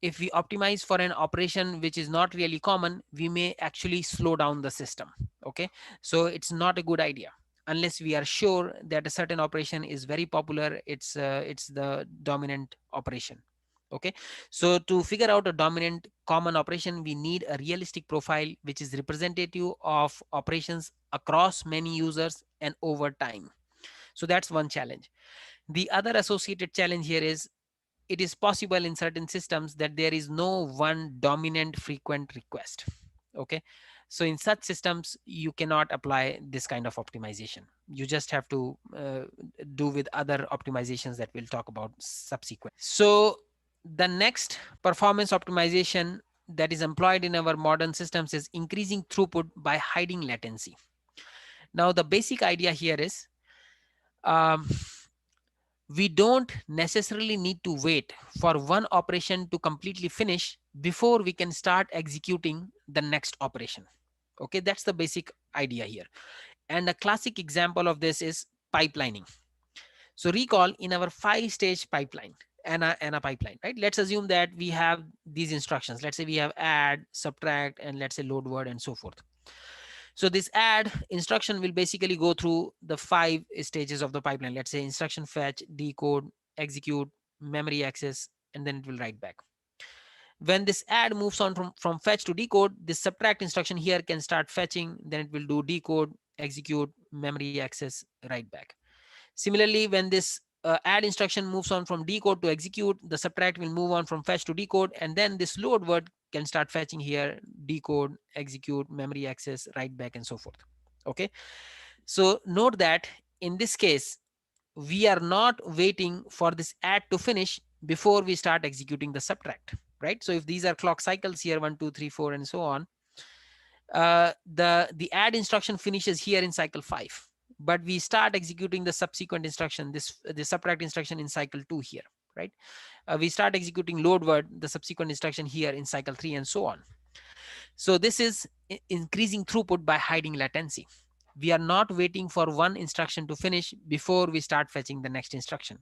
if we optimize for an operation which is not really common, we may actually slow down the system. Okay, so it's not a good idea unless we are sure that a certain operation is very popular. It's the dominant operation. Okay, so to figure out a dominant common operation, we need a realistic profile which is representative of operations across many users and over time. So that's one challenge. The other associated challenge here is, it is possible in certain systems that there is no one dominant frequent request. Okay, so in such systems you cannot apply this kind of optimization. You just have to do with other optimizations that we'll talk about subsequent. So the next performance optimization that is employed in our modern systems is increasing throughput by hiding latency. Now the basic idea here is, um, we don't necessarily need to wait for one operation to completely finish before we can start executing the next operation. Okay, that's the basic idea here. And a classic example of this is pipelining. So recall in our 5-stage pipeline, and a pipeline, right? Let's assume that we have these instructions. Let's say we have add, subtract, and let's say load word and so forth. So this add instruction will basically go through the 5 stages of the pipeline. Let's say instruction fetch, decode, execute, memory access, and then it will write back. When this add moves on from fetch to decode, this subtract instruction here can start fetching, then it will do decode, execute, memory access, write back. Similarly, when this add instruction moves on from decode to execute, the subtract will move on from fetch to decode, and then this load word can start fetching here, decode, execute, memory access, write back, and so forth. Okay. So note that in this case, we are not waiting for this add to finish before we start executing the subtract, right? So if these are clock cycles here, 1, 2, 3, 4, and so on, the add instruction finishes here in cycle 5, but we start executing the subsequent instruction, the subtract instruction, in cycle 2 here, right? We start executing load word, the subsequent instruction, here in cycle 3, and so on. So this is increasing throughput by hiding latency. We are not waiting for one instruction to finish before we start fetching the next instruction.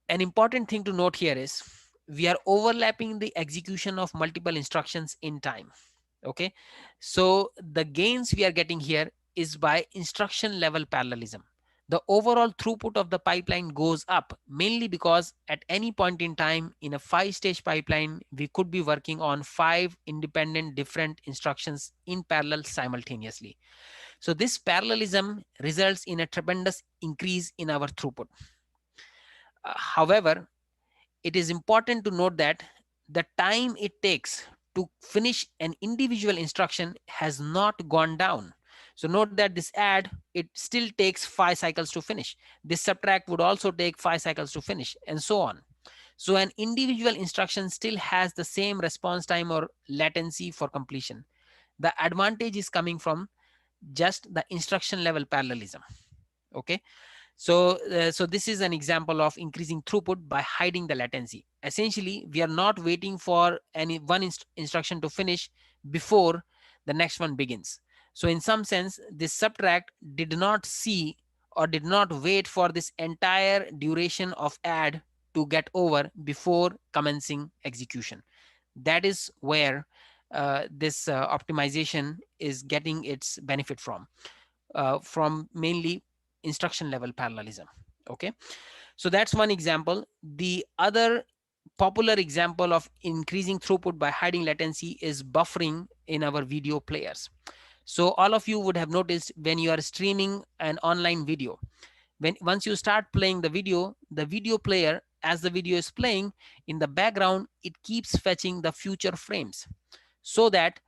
An important thing to note here is we are overlapping the execution of multiple instructions in time. Okay, so the gains we are getting here is by instruction level parallelism. The overall throughput of the pipeline goes up mainly because at any point in time in a 5-stage pipeline, we could be working on 5 independent different instructions in parallel simultaneously. So this parallelism results in a tremendous increase in our throughput. However, it is important to note that the time it takes to finish an individual instruction has not gone down. So note that this add, it still takes 5 cycles to finish. This subtract would also take 5 cycles to finish, and so on. So an individual instruction still has the same response time or latency for completion. The advantage is coming from just the instruction level parallelism. Okay. So this is an example of increasing throughput by hiding the latency. Essentially, we are not waiting for any one instruction to finish before the next one begins. So in some sense, this subtract did not see or did not wait for this entire duration of add to get over before commencing execution. That is where this optimization is getting its benefit from mainly instruction level parallelism. Okay, so that's one example. The other popular example of increasing throughput by hiding latency is buffering in our video players. So all of you would have noticed when you are streaming an online video, when once you start playing the video player, as the video is playing in the background, it keeps fetching the future frames so that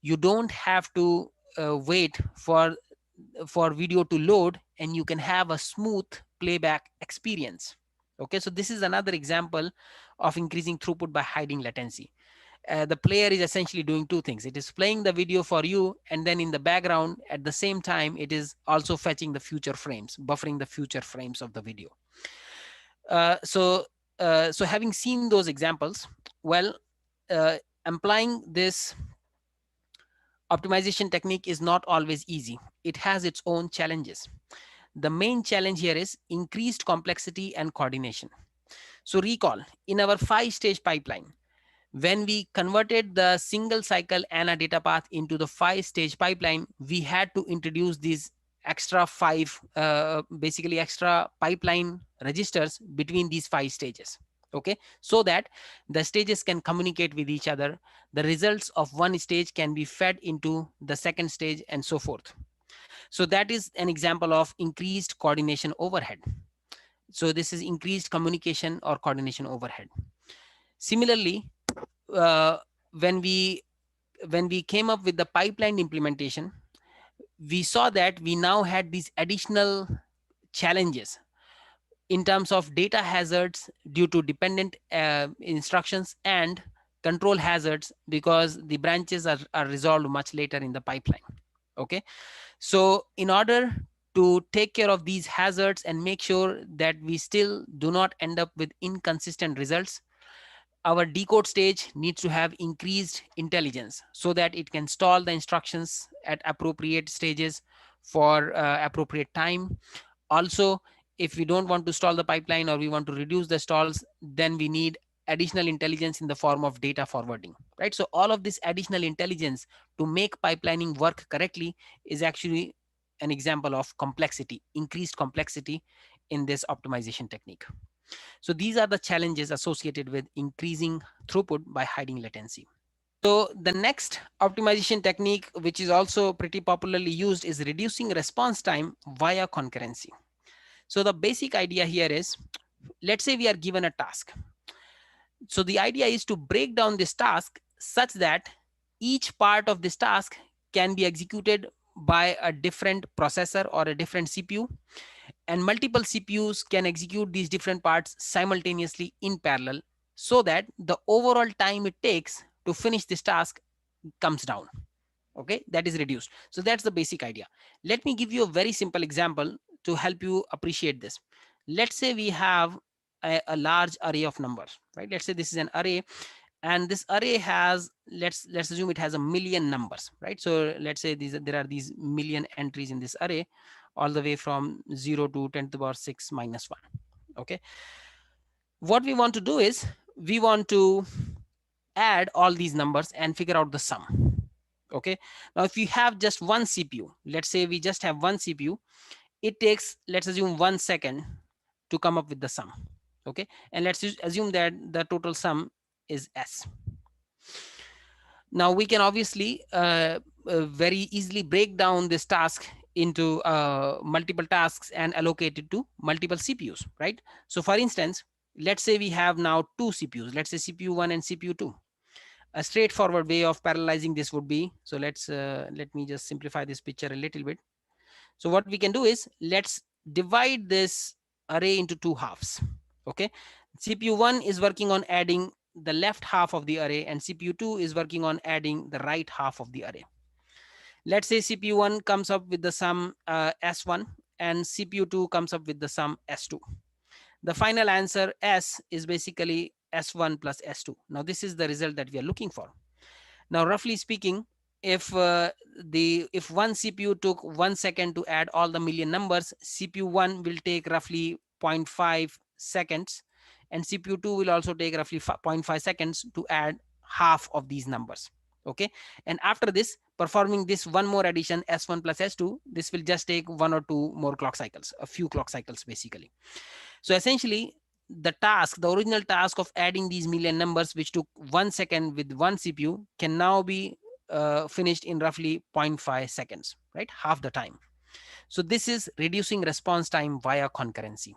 you don't have to wait for video to load, and you can have a smooth playback experience. Okay, so this is another example of increasing throughput by hiding latency. The player is essentially doing two things. It is playing the video for you, and then in the background at the same time it is also fetching the future frames, buffering the future frames of the video. So having seen those examples, well, applying this optimization technique is not always easy. It has its own challenges. The main challenge here is increased complexity and coordination. So recall, in our 5-stage pipeline, when we converted the single cycle ANA data path into the 5-stage pipeline, we had to introduce these extra 5, basically extra pipeline registers between these 5 stages. Okay, so that the stages can communicate with each other. The results of one stage can be fed into the second stage, and so forth. So that is an example of increased coordination overhead. So this is increased communication or coordination overhead. Similarly, uh, when we came up with the pipeline implementation, we saw that we now had these additional challenges in terms of data hazards due to dependent instructions, and control hazards because the branches are resolved much later in the pipeline. Okay, so in order to take care of these hazards and make sure that we still do not end up with inconsistent results, our decode stage needs to have increased intelligence so that it can stall the instructions at appropriate stages for appropriate time. Also, if we don't want to stall the pipeline or we want to reduce the stalls, then we need additional intelligence in the form of data forwarding, right? So all of this additional intelligence to make pipelining work correctly is actually an example of complexity, increased complexity in this optimization technique. So these are the challenges associated with increasing throughput by hiding latency. So the next optimization technique, which is also pretty popularly used, is reducing response time via concurrency. So the basic idea here is, let's say we are given a task. So the idea is to break down this task such that each part of this task can be executed by a different processor or a different CPU, and multiple CPUs can execute these different parts simultaneously in parallel, so that the overall time it takes to finish this task comes down. Okay, that is reduced. So that's the basic idea. Let me give you a very simple example to help you appreciate this. Let's say we have a large array of numbers, right? Let's say this is an array, and this array has, let's assume it has a million numbers, right? So let's say there are these million entries in this array, all the way from 0 to 10 to the power 6 minus 1. Okay, what we want to do is we want to add all these numbers and figure out the sum. Okay, now if you have just one CPU, let's say we just have one CPU, it takes, let's assume, 1 second to come up with the sum. Okay, and let's assume that the total sum is S. Now we can obviously very easily break down this task into multiple tasks and allocate it to multiple CPUs, right? So for instance, let's say we have now two CPUs, let's say CPU 1 and CPU 2. A straightforward way of parallelizing this would be, so let me just simplify this picture a little bit. So what we can do is, let's divide this array into two halves. Okay, CPU 1 is working on adding the left half of the array, and CPU 2 is working on adding the right half of the array. Let's say CPU 1 comes up with the sum S1, and CPU 2 comes up with the sum S2. The final answer S is basically S1 plus S2. Now this is the result that we are looking for. Now, roughly speaking, if if one CPU took 1 second to add all the million numbers, CPU 1 will take roughly zero point 0.5 seconds, and CPU 2 will also take roughly 0.5 seconds to add half of these numbers. Okay, and after this, performing this one more addition, S1 plus S2, this will just take one or two more clock cycles, a few clock cycles basically. So essentially, the original task of adding these million numbers, which took 1 second with one CPU, can now be finished in roughly zero point 0.5 seconds, right? Half the time. So this is reducing response time via concurrency.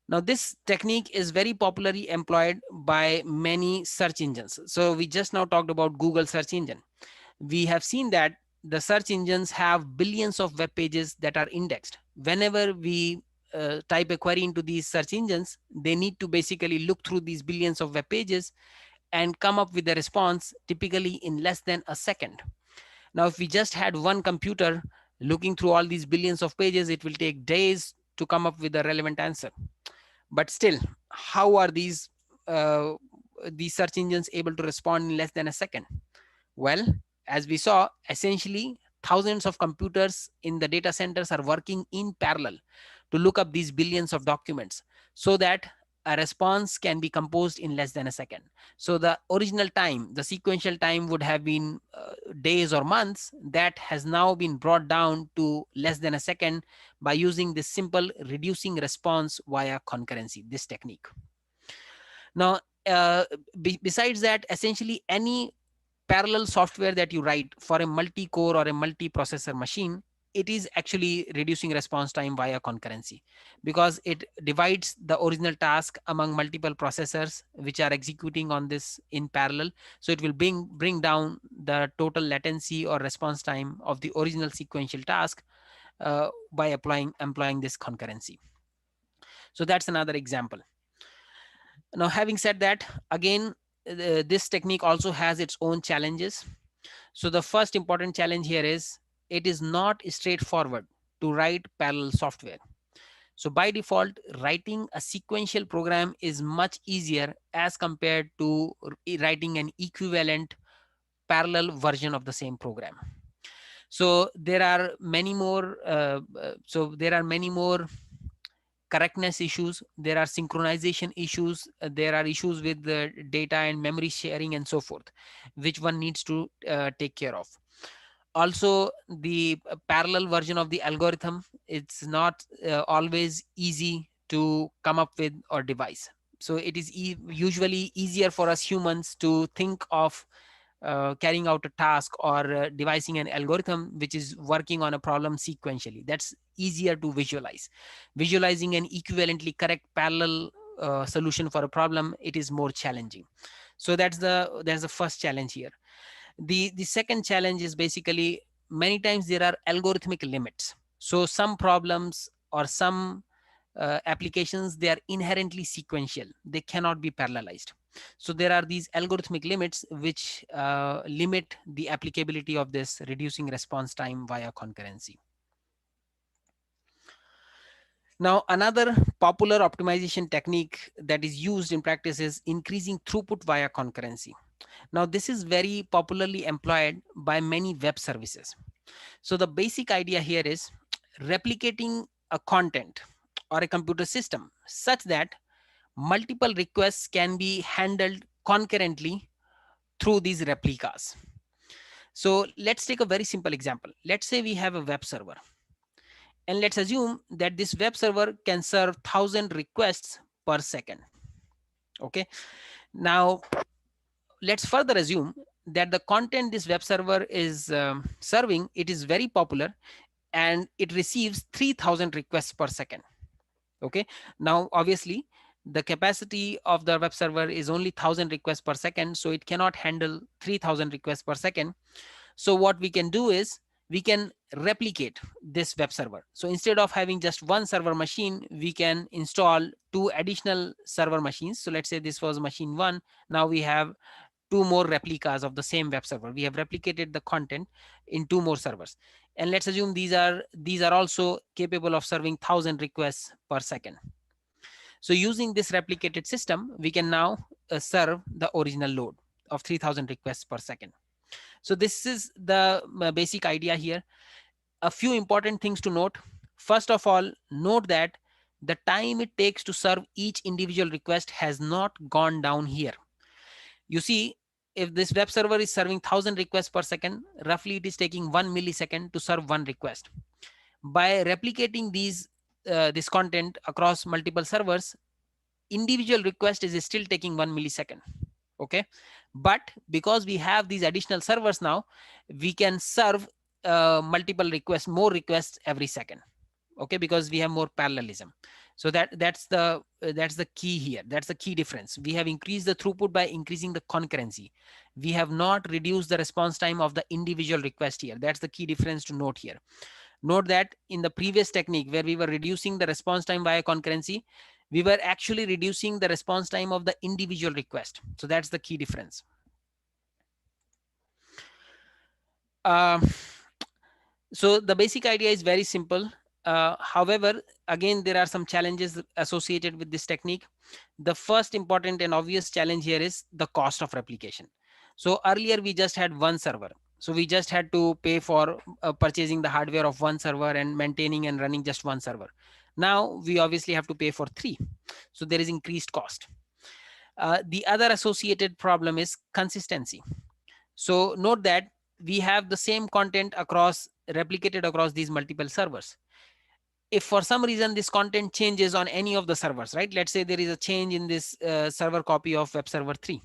Now, this technique is very popularly employed by many search engines. So we just now talked about Google search engine. We have seen that the search engines have billions of web pages that are indexed. Whenever we type a query into these search engines, they need to basically look through these billions of web pages and come up with a response, typically in less than a second. Now, if we just had one computer looking through all these billions of pages, it will take days to come up with a relevant answer. But still, how are these search engines able to respond in less than a second? Well, as we saw, essentially thousands of computers in the data centers are working in parallel to look up these billions of documents, so that a response can be composed in less than a second. So the original time, the sequential time, would have been days or months. That has now been brought down to less than a second by using this simple reducing response via concurrency, this technique. Now, besides that, essentially any parallel software that you write for a multi-core or a multi-processor machine, it is actually reducing response time via concurrency, because it divides the original task among multiple processors which are executing on this in parallel. So it will bring down the total latency or response time of the original sequential task by employing this concurrency. So that's another example. Now, having said that, again, this technique also has its own challenges. So the first important challenge here is, it is not straightforward to write parallel software. So by default, writing a sequential program is much easier as compared to writing an equivalent parallel version of the same program. So there are many more correctness issues, there are synchronization issues, there are issues with the data and memory sharing and so forth, which one needs to take care of. Also, the parallel version of the algorithm, it's not always easy to come up with or devise. So it is usually easier for us humans to think of carrying out a task or devising an algorithm which is working on a problem sequentially. That's easier to visualize. Visualizing an equivalently correct parallel solution for a problem, it is more challenging. So that's the first challenge here. The second challenge is basically, many times there are algorithmic limits. So some problems or some applications, they are inherently sequential, they cannot be parallelized. So there are these algorithmic limits which limit the applicability of this reducing response time via concurrency. Now, another popular optimization technique that is used in practice is increasing throughput via concurrency. Now, this is very popularly employed by many web services. So the basic idea here is replicating a content or a computer system such that multiple requests can be handled concurrently through these replicas. So let's take a very simple example. Let's say we have a web server, and let's assume that this web server can serve 1,000 requests per second. Okay. Now let's further assume that the content this web server is serving, it is very popular and it receives 3,000 requests per second. Okay. Now obviously the capacity of the web server is only 1,000 requests per second, so it cannot handle 3,000 requests per second. So what we can do is we can replicate this web server. So instead of having just one server machine, we can install two additional server machines. So let's say this was machine one. Now we have two more replicas of the same web server. We have replicated the content in two more servers. And let's assume these are also capable of serving 1,000 requests per second. So using this replicated system, we can now serve the original load of 3,000 requests per second. So this is the basic idea here. A few important things to note. First of all, note that the time it takes to serve each individual request has not gone down here. You see, if this web server is serving 1,000 requests per second, roughly it is taking 1 millisecond to serve one request. By replicating this content across multiple servers, individual request is still taking 1 millisecond. Okay, but because we have these additional servers now, we can serve multiple requests, more requests every second. Okay, because we have more parallelism. So that's the key here. That's the key difference. We have increased the throughput by increasing the concurrency. We have not reduced the response time of the individual request here. That's the key difference to note here. Note that in the previous technique where we were reducing the response time via concurrency, we were actually reducing the response time of the individual request. So that's the key difference. So the basic idea is very simple. However, again, there are some challenges associated with this technique. The first important and obvious challenge here is the cost of replication. So earlier we just had one server. So we just had to pay for purchasing the hardware of one server and maintaining and running just one server. Now we obviously have to pay for three. So there is increased cost. The other associated problem is consistency. So note that we have the same content replicated across these multiple servers. If for some reason this content changes on any of the servers, right? Let's say there is a change in this server copy of web server 3.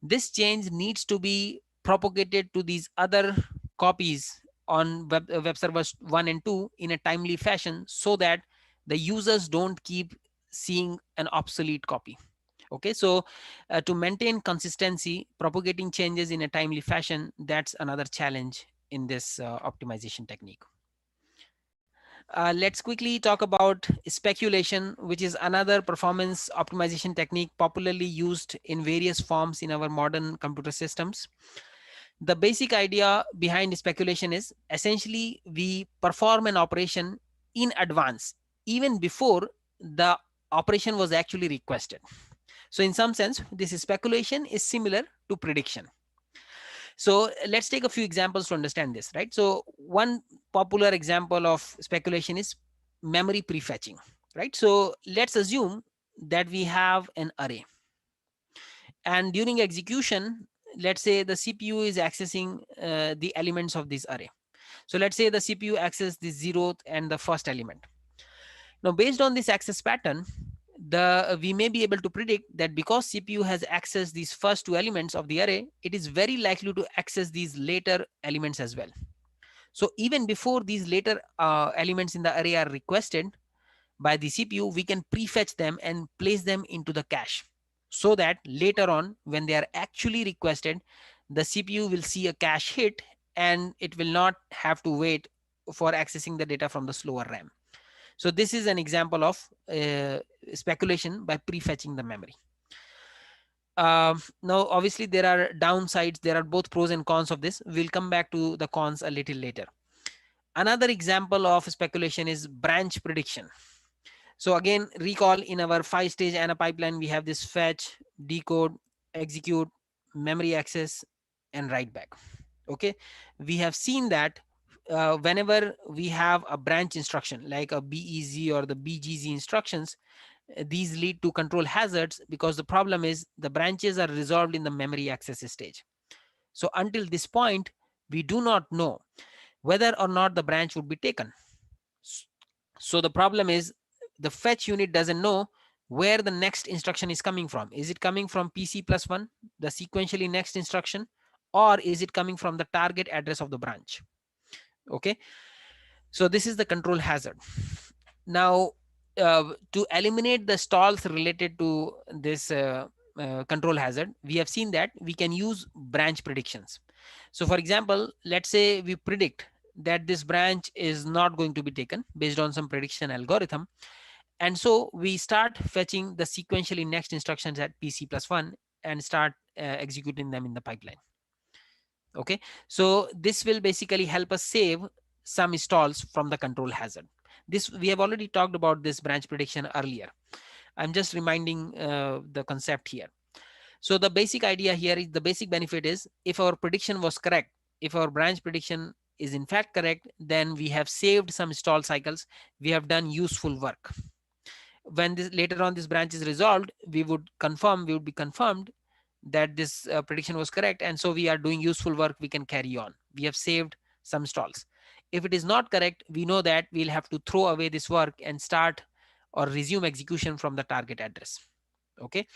This change needs to be propagated to these other copies on web servers 1 and 2 in a timely fashion, so that the users don't keep seeing an obsolete copy. Okay, so to maintain consistency, propagating changes in a timely fashion, that's another challenge in this optimization technique. Let's quickly talk about speculation, which is another performance optimization technique popularly used in various forms in our modern computer systems. The basic idea behind speculation is essentially we perform an operation in advance, even before the operation was actually requested. So in some sense, this speculation is similar to prediction. So let's take a few examples to understand this, right? So one popular example of speculation is memory prefetching. right? So let's assume that we have an array, and during execution, let's say the CPU is accessing the elements of this array. So let's say the CPU access the zeroth and the first element. Now, based on this access pattern, we may be able to predict that because CPU has accessed these first two elements of the array, it is very likely to access these later elements as well. So even before these later elements in the array are requested by the CPU, we can prefetch them and place them into the cache, so that later on, when they are actually requested, the CPU will see a cache hit and it will not have to wait for accessing the data from the slower RAM. So this is an example of speculation by prefetching the memory. Now, obviously, there are downsides. There are both pros and cons of this. We'll come back to the cons a little later. Another example of speculation is branch prediction. So again, recall in our 5-stage ANA pipeline, we have this fetch, decode, execute, memory access, and write back. Okay, we have seen that whenever we have a branch instruction like a BEZ or the BGZ instructions, these lead to control hazards, because the problem is the branches are resolved in the memory access stage. So until this point, we do not know whether or not the branch would be taken. So the problem is the fetch unit doesn't know where the next instruction is coming from. Is it coming from PC plus 1, the sequentially next instruction, or is it coming from the target address of the branch? Okay, so this is the control hazard. Now, to eliminate the stalls related to this control hazard, we have seen that we can use branch predictions. So for example, let's say we predict that this branch is not going to be taken based on some prediction algorithm, and so we start fetching the sequentially next instructions at PC plus 1 and start executing them in the pipeline. Okay, so this will basically help us save some stalls from the control hazard. This, we have already talked about this branch prediction earlier. I'm just reminding the concept here. So the basic idea here is, the basic benefit is, if our prediction was correct, if our branch prediction is in fact correct, then we have saved some stall cycles, we have done useful work. When this later on this branch is resolved, we would be confirmed that this prediction was correct, and so we are doing useful work, we can carry on, we have saved some stalls. If it is not correct, we know that we'll have to throw away this work and start or resume execution from the target address. Okay,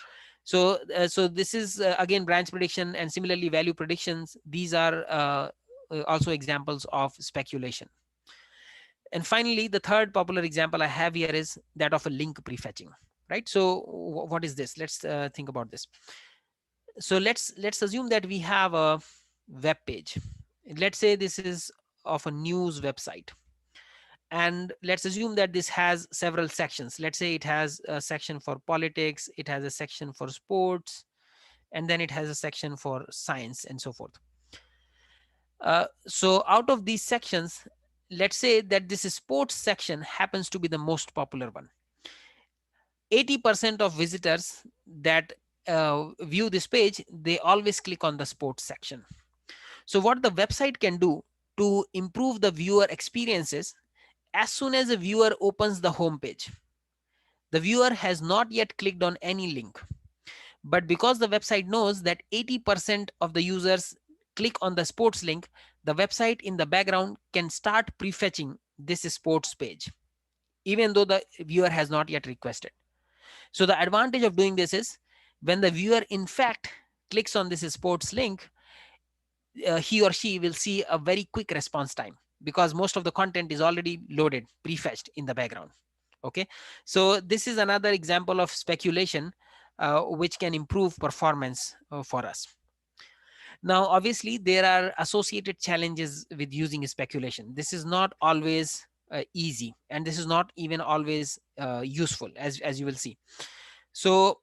so this is again branch prediction, and similarly value predictions. These are also examples of speculation. And finally, the third popular example I have here is that of a link prefetching, right? So what is this? Let's think about this. So let's assume that we have a web page. Let's say this is of a news website, and let's assume that this has several sections. Let's say it has a section for politics, it has a section for sports, and then it has a section for science and so forth. So out of these sections, let's say that this sports section happens to be the most popular one. 80% of visitors that view this page, they always click on the sports section. So what the website can do to improve the viewer experiences, as soon as a viewer opens the home page, the viewer has not yet clicked on any link. But because the website knows that 80% of the users click on the sports link, the website in the background can start prefetching this sports page, even though the viewer has not yet requested. So the advantage of doing this is, when the viewer in fact clicks on this sports link, he or she will see a very quick response time, because most of the content is already loaded, prefetched in the background. Okay, so this is another example of speculation which can improve performance for us. Now, obviously, there are associated challenges with using speculation. This is not always easy, and this is not even always useful, as you will see. So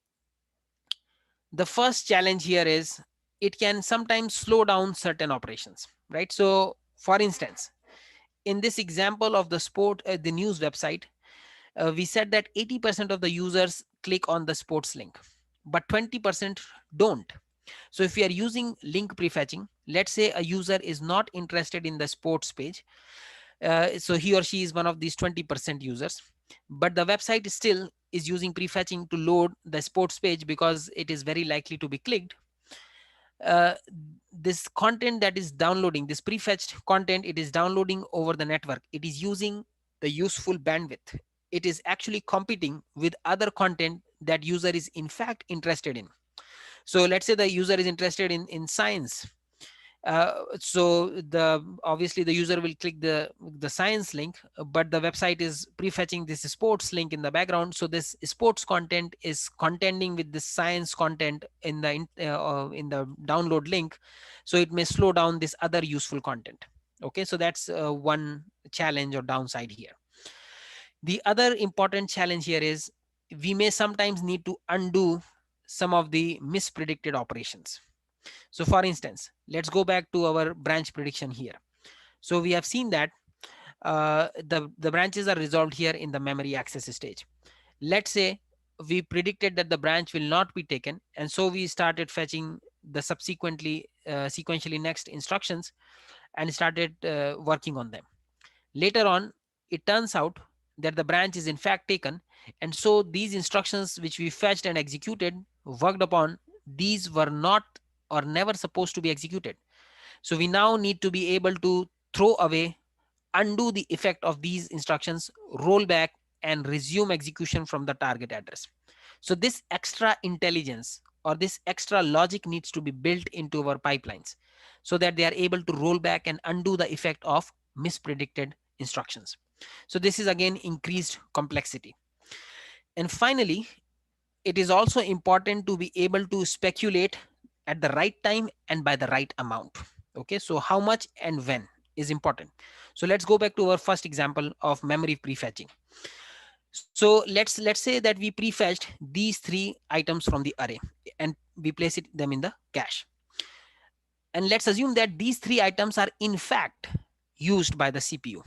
the first challenge here is, it can sometimes slow down certain operations, right? So for instance, in this example of the news website, we said that 80% of the users click on the sports link, but 20% don't. So if we are using link prefetching, let's say a user is not interested in the sports page, so he or she is one of these 20% users. but the website still is using prefetching to load the sports page because it is very likely to be clicked. uh, this content that is downloading, this prefetched content, it is downloading over the network, it is using the useful bandwidth, it is actually competing with other content that user is in fact interested in. So let's say the user is interested in science. So the obviously the user will click the science link, but the website is prefetching this sports link in the background. So this sports content is contending with the science content in the download link. So it may slow down this other useful content. Okay, so that's one challenge or downside here. The other important challenge here is we may sometimes need to undo some of the mispredicted operations. So for instance, let's go back to our branch prediction here. So we have seen that the branches are resolved here in the memory access stage. Let's say we predicted that the branch will not be taken, and so we started fetching the subsequently sequentially next instructions and started working on them. Later on, it turns out that the branch is in fact taken, and so these instructions which we fetched and executed, worked upon, these were not or never supposed to be executed. So we now need to be able to throw away, undo the effect of these instructions, roll back, and resume execution from the target address. So this extra intelligence or this extra logic needs to be built into our pipelines so that they are able to roll back and undo the effect of mispredicted instructions. So this is again increased complexity. And finally, it is also important to be able to speculate at the right time and by the right amount. Okay, so how much and when is important. So let's go back to our first example of memory prefetching. So let's say that we prefetched these three items from the array and we place them in the cache. And let's assume that these three items are in fact used by the CPU.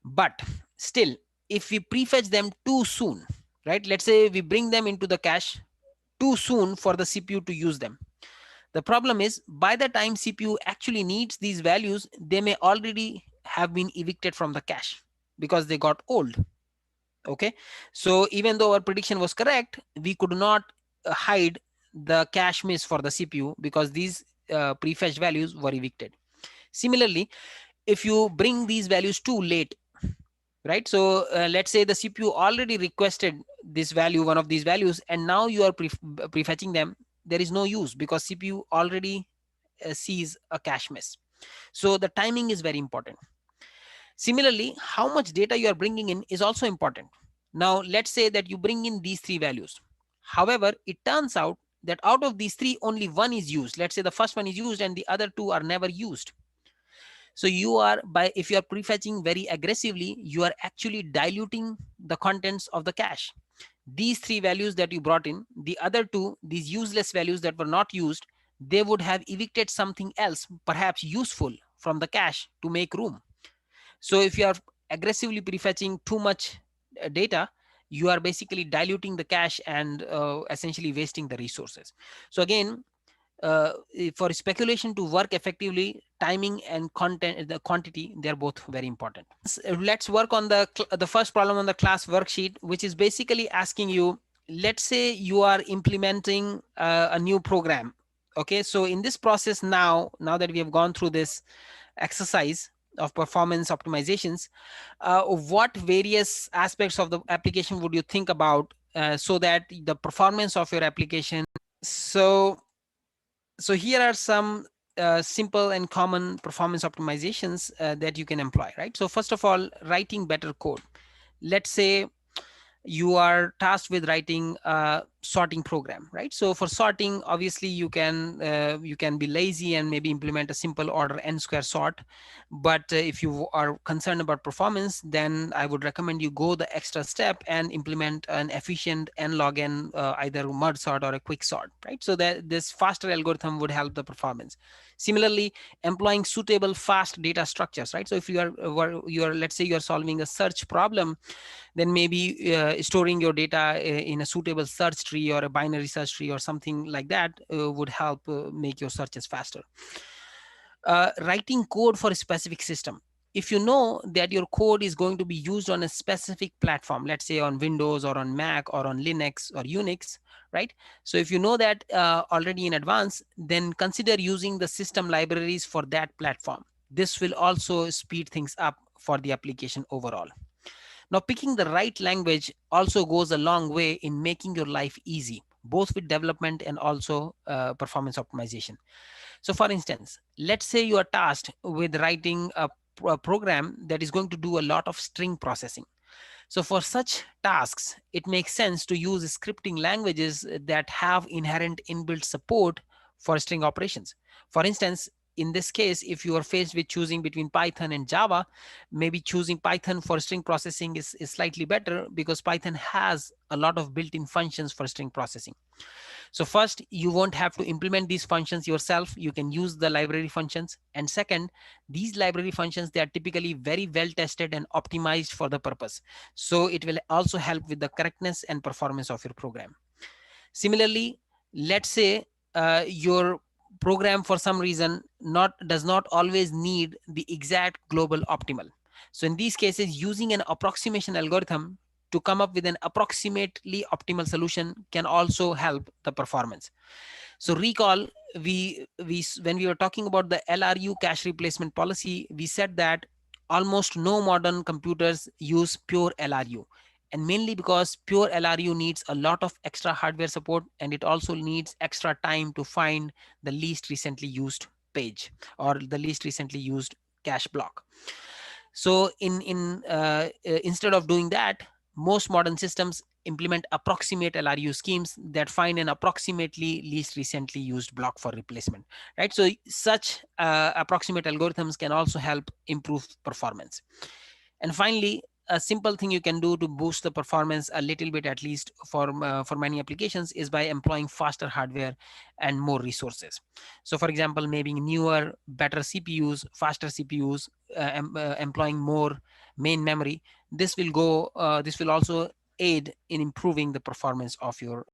But still, if we prefetch them too soon, right? Let's say we bring them into the cache too soon for the CPU to use them. The problem is by the time CPU actually needs these values, they may already have been evicted from the cache because they got old. Okay, so even though our prediction was correct, we could not hide the cache miss for the CPU because these prefetched values were evicted. Similarly, if you bring these values too late, right? So let's say the CPU already requested this value, one of these values, and now you are prefetching them. There is no use because CPU already sees a cache miss. So the timing is very important. Similarly, how much data you are bringing in is also important. Now, let's say that you bring in these three values. However, it turns out that out of these three, only one is used. Let's say the first one is used and the other two are never used. So you are if you are prefetching very aggressively, you are actually diluting the contents of the cache. These three values that you brought in, the other two, these useless values that were not used, they would have evicted something else, perhaps useful, from the cache to make room. So if you are aggressively prefetching too much data, you are basically diluting the cache and essentially wasting the resources. So again, for speculation to work effectively, timing and content, the quantity, they're both very important. Let's work on the first problem on the class worksheet, which is basically asking you, let's say you are implementing a new program. Okay, so in this process now that we have gone through this exercise of performance optimizations, what various aspects of the application would you think about so that the performance of your application. So here are some simple and common performance optimizations that you can employ, right? So first of all, writing better code. Let's say you are tasked with writing a sorting program, right? So for sorting, obviously you can be lazy and maybe implement a simple order n square sort. But if you are concerned about performance, then I would recommend you go the extra step and implement an efficient n log n, either merge sort or a quick sort, right? So that this faster algorithm would help the performance. Similarly, employing suitable fast data structures, right? So if you are let's say you are solving a search problem, then maybe storing your data in a suitable search tree or a binary search tree or something like that would help make your searches faster. Writing code for a specific system. if you know that your code is going to be used on a specific platform, let's say on Windows or on Mac or on Linux or Unix, right? So if you know that already in advance, then consider using the system libraries for that platform. This will also speed things up for the application overall. Now, picking the right language also goes a long way in making your life easy, both with development and also performance optimization. So for instance, let's say you are tasked with writing a program that is going to do a lot of string processing. So for such tasks, it makes sense to use scripting languages that have inherent inbuilt support for string operations. For instance, in this case, if you are faced with choosing between Python and Java, maybe choosing Python for string processing is slightly better because Python has a lot of built-in functions for string processing. So first, you won't have to implement these functions yourself. You can use the library functions. And second, these library functions, they are typically very well tested and optimized for the purpose. So it will also help with the correctness and performance of your program. Similarly, let's say your program for some reason does not always need the exact global optimal. So in these cases, using an approximation algorithm to come up with an approximately optimal solution can also help the performance. So recall, we when we were talking about the LRU cache replacement policy, we said that almost no modern computers use pure LRU, and mainly because pure LRU needs a lot of extra hardware support, and it also needs extra time to find the least recently used page or the least recently used cache block. So instead of doing that, most modern systems implement approximate LRU schemes that find an approximately least recently used block for replacement, right? So such approximate algorithms can also help improve performance. And finally, a simple thing you can do to boost the performance a little bit, at least for many applications, is by employing faster hardware and more resources. So for example, maybe newer, better CPUs, faster CPUs, employing more main memory. This will also aid in improving the performance of your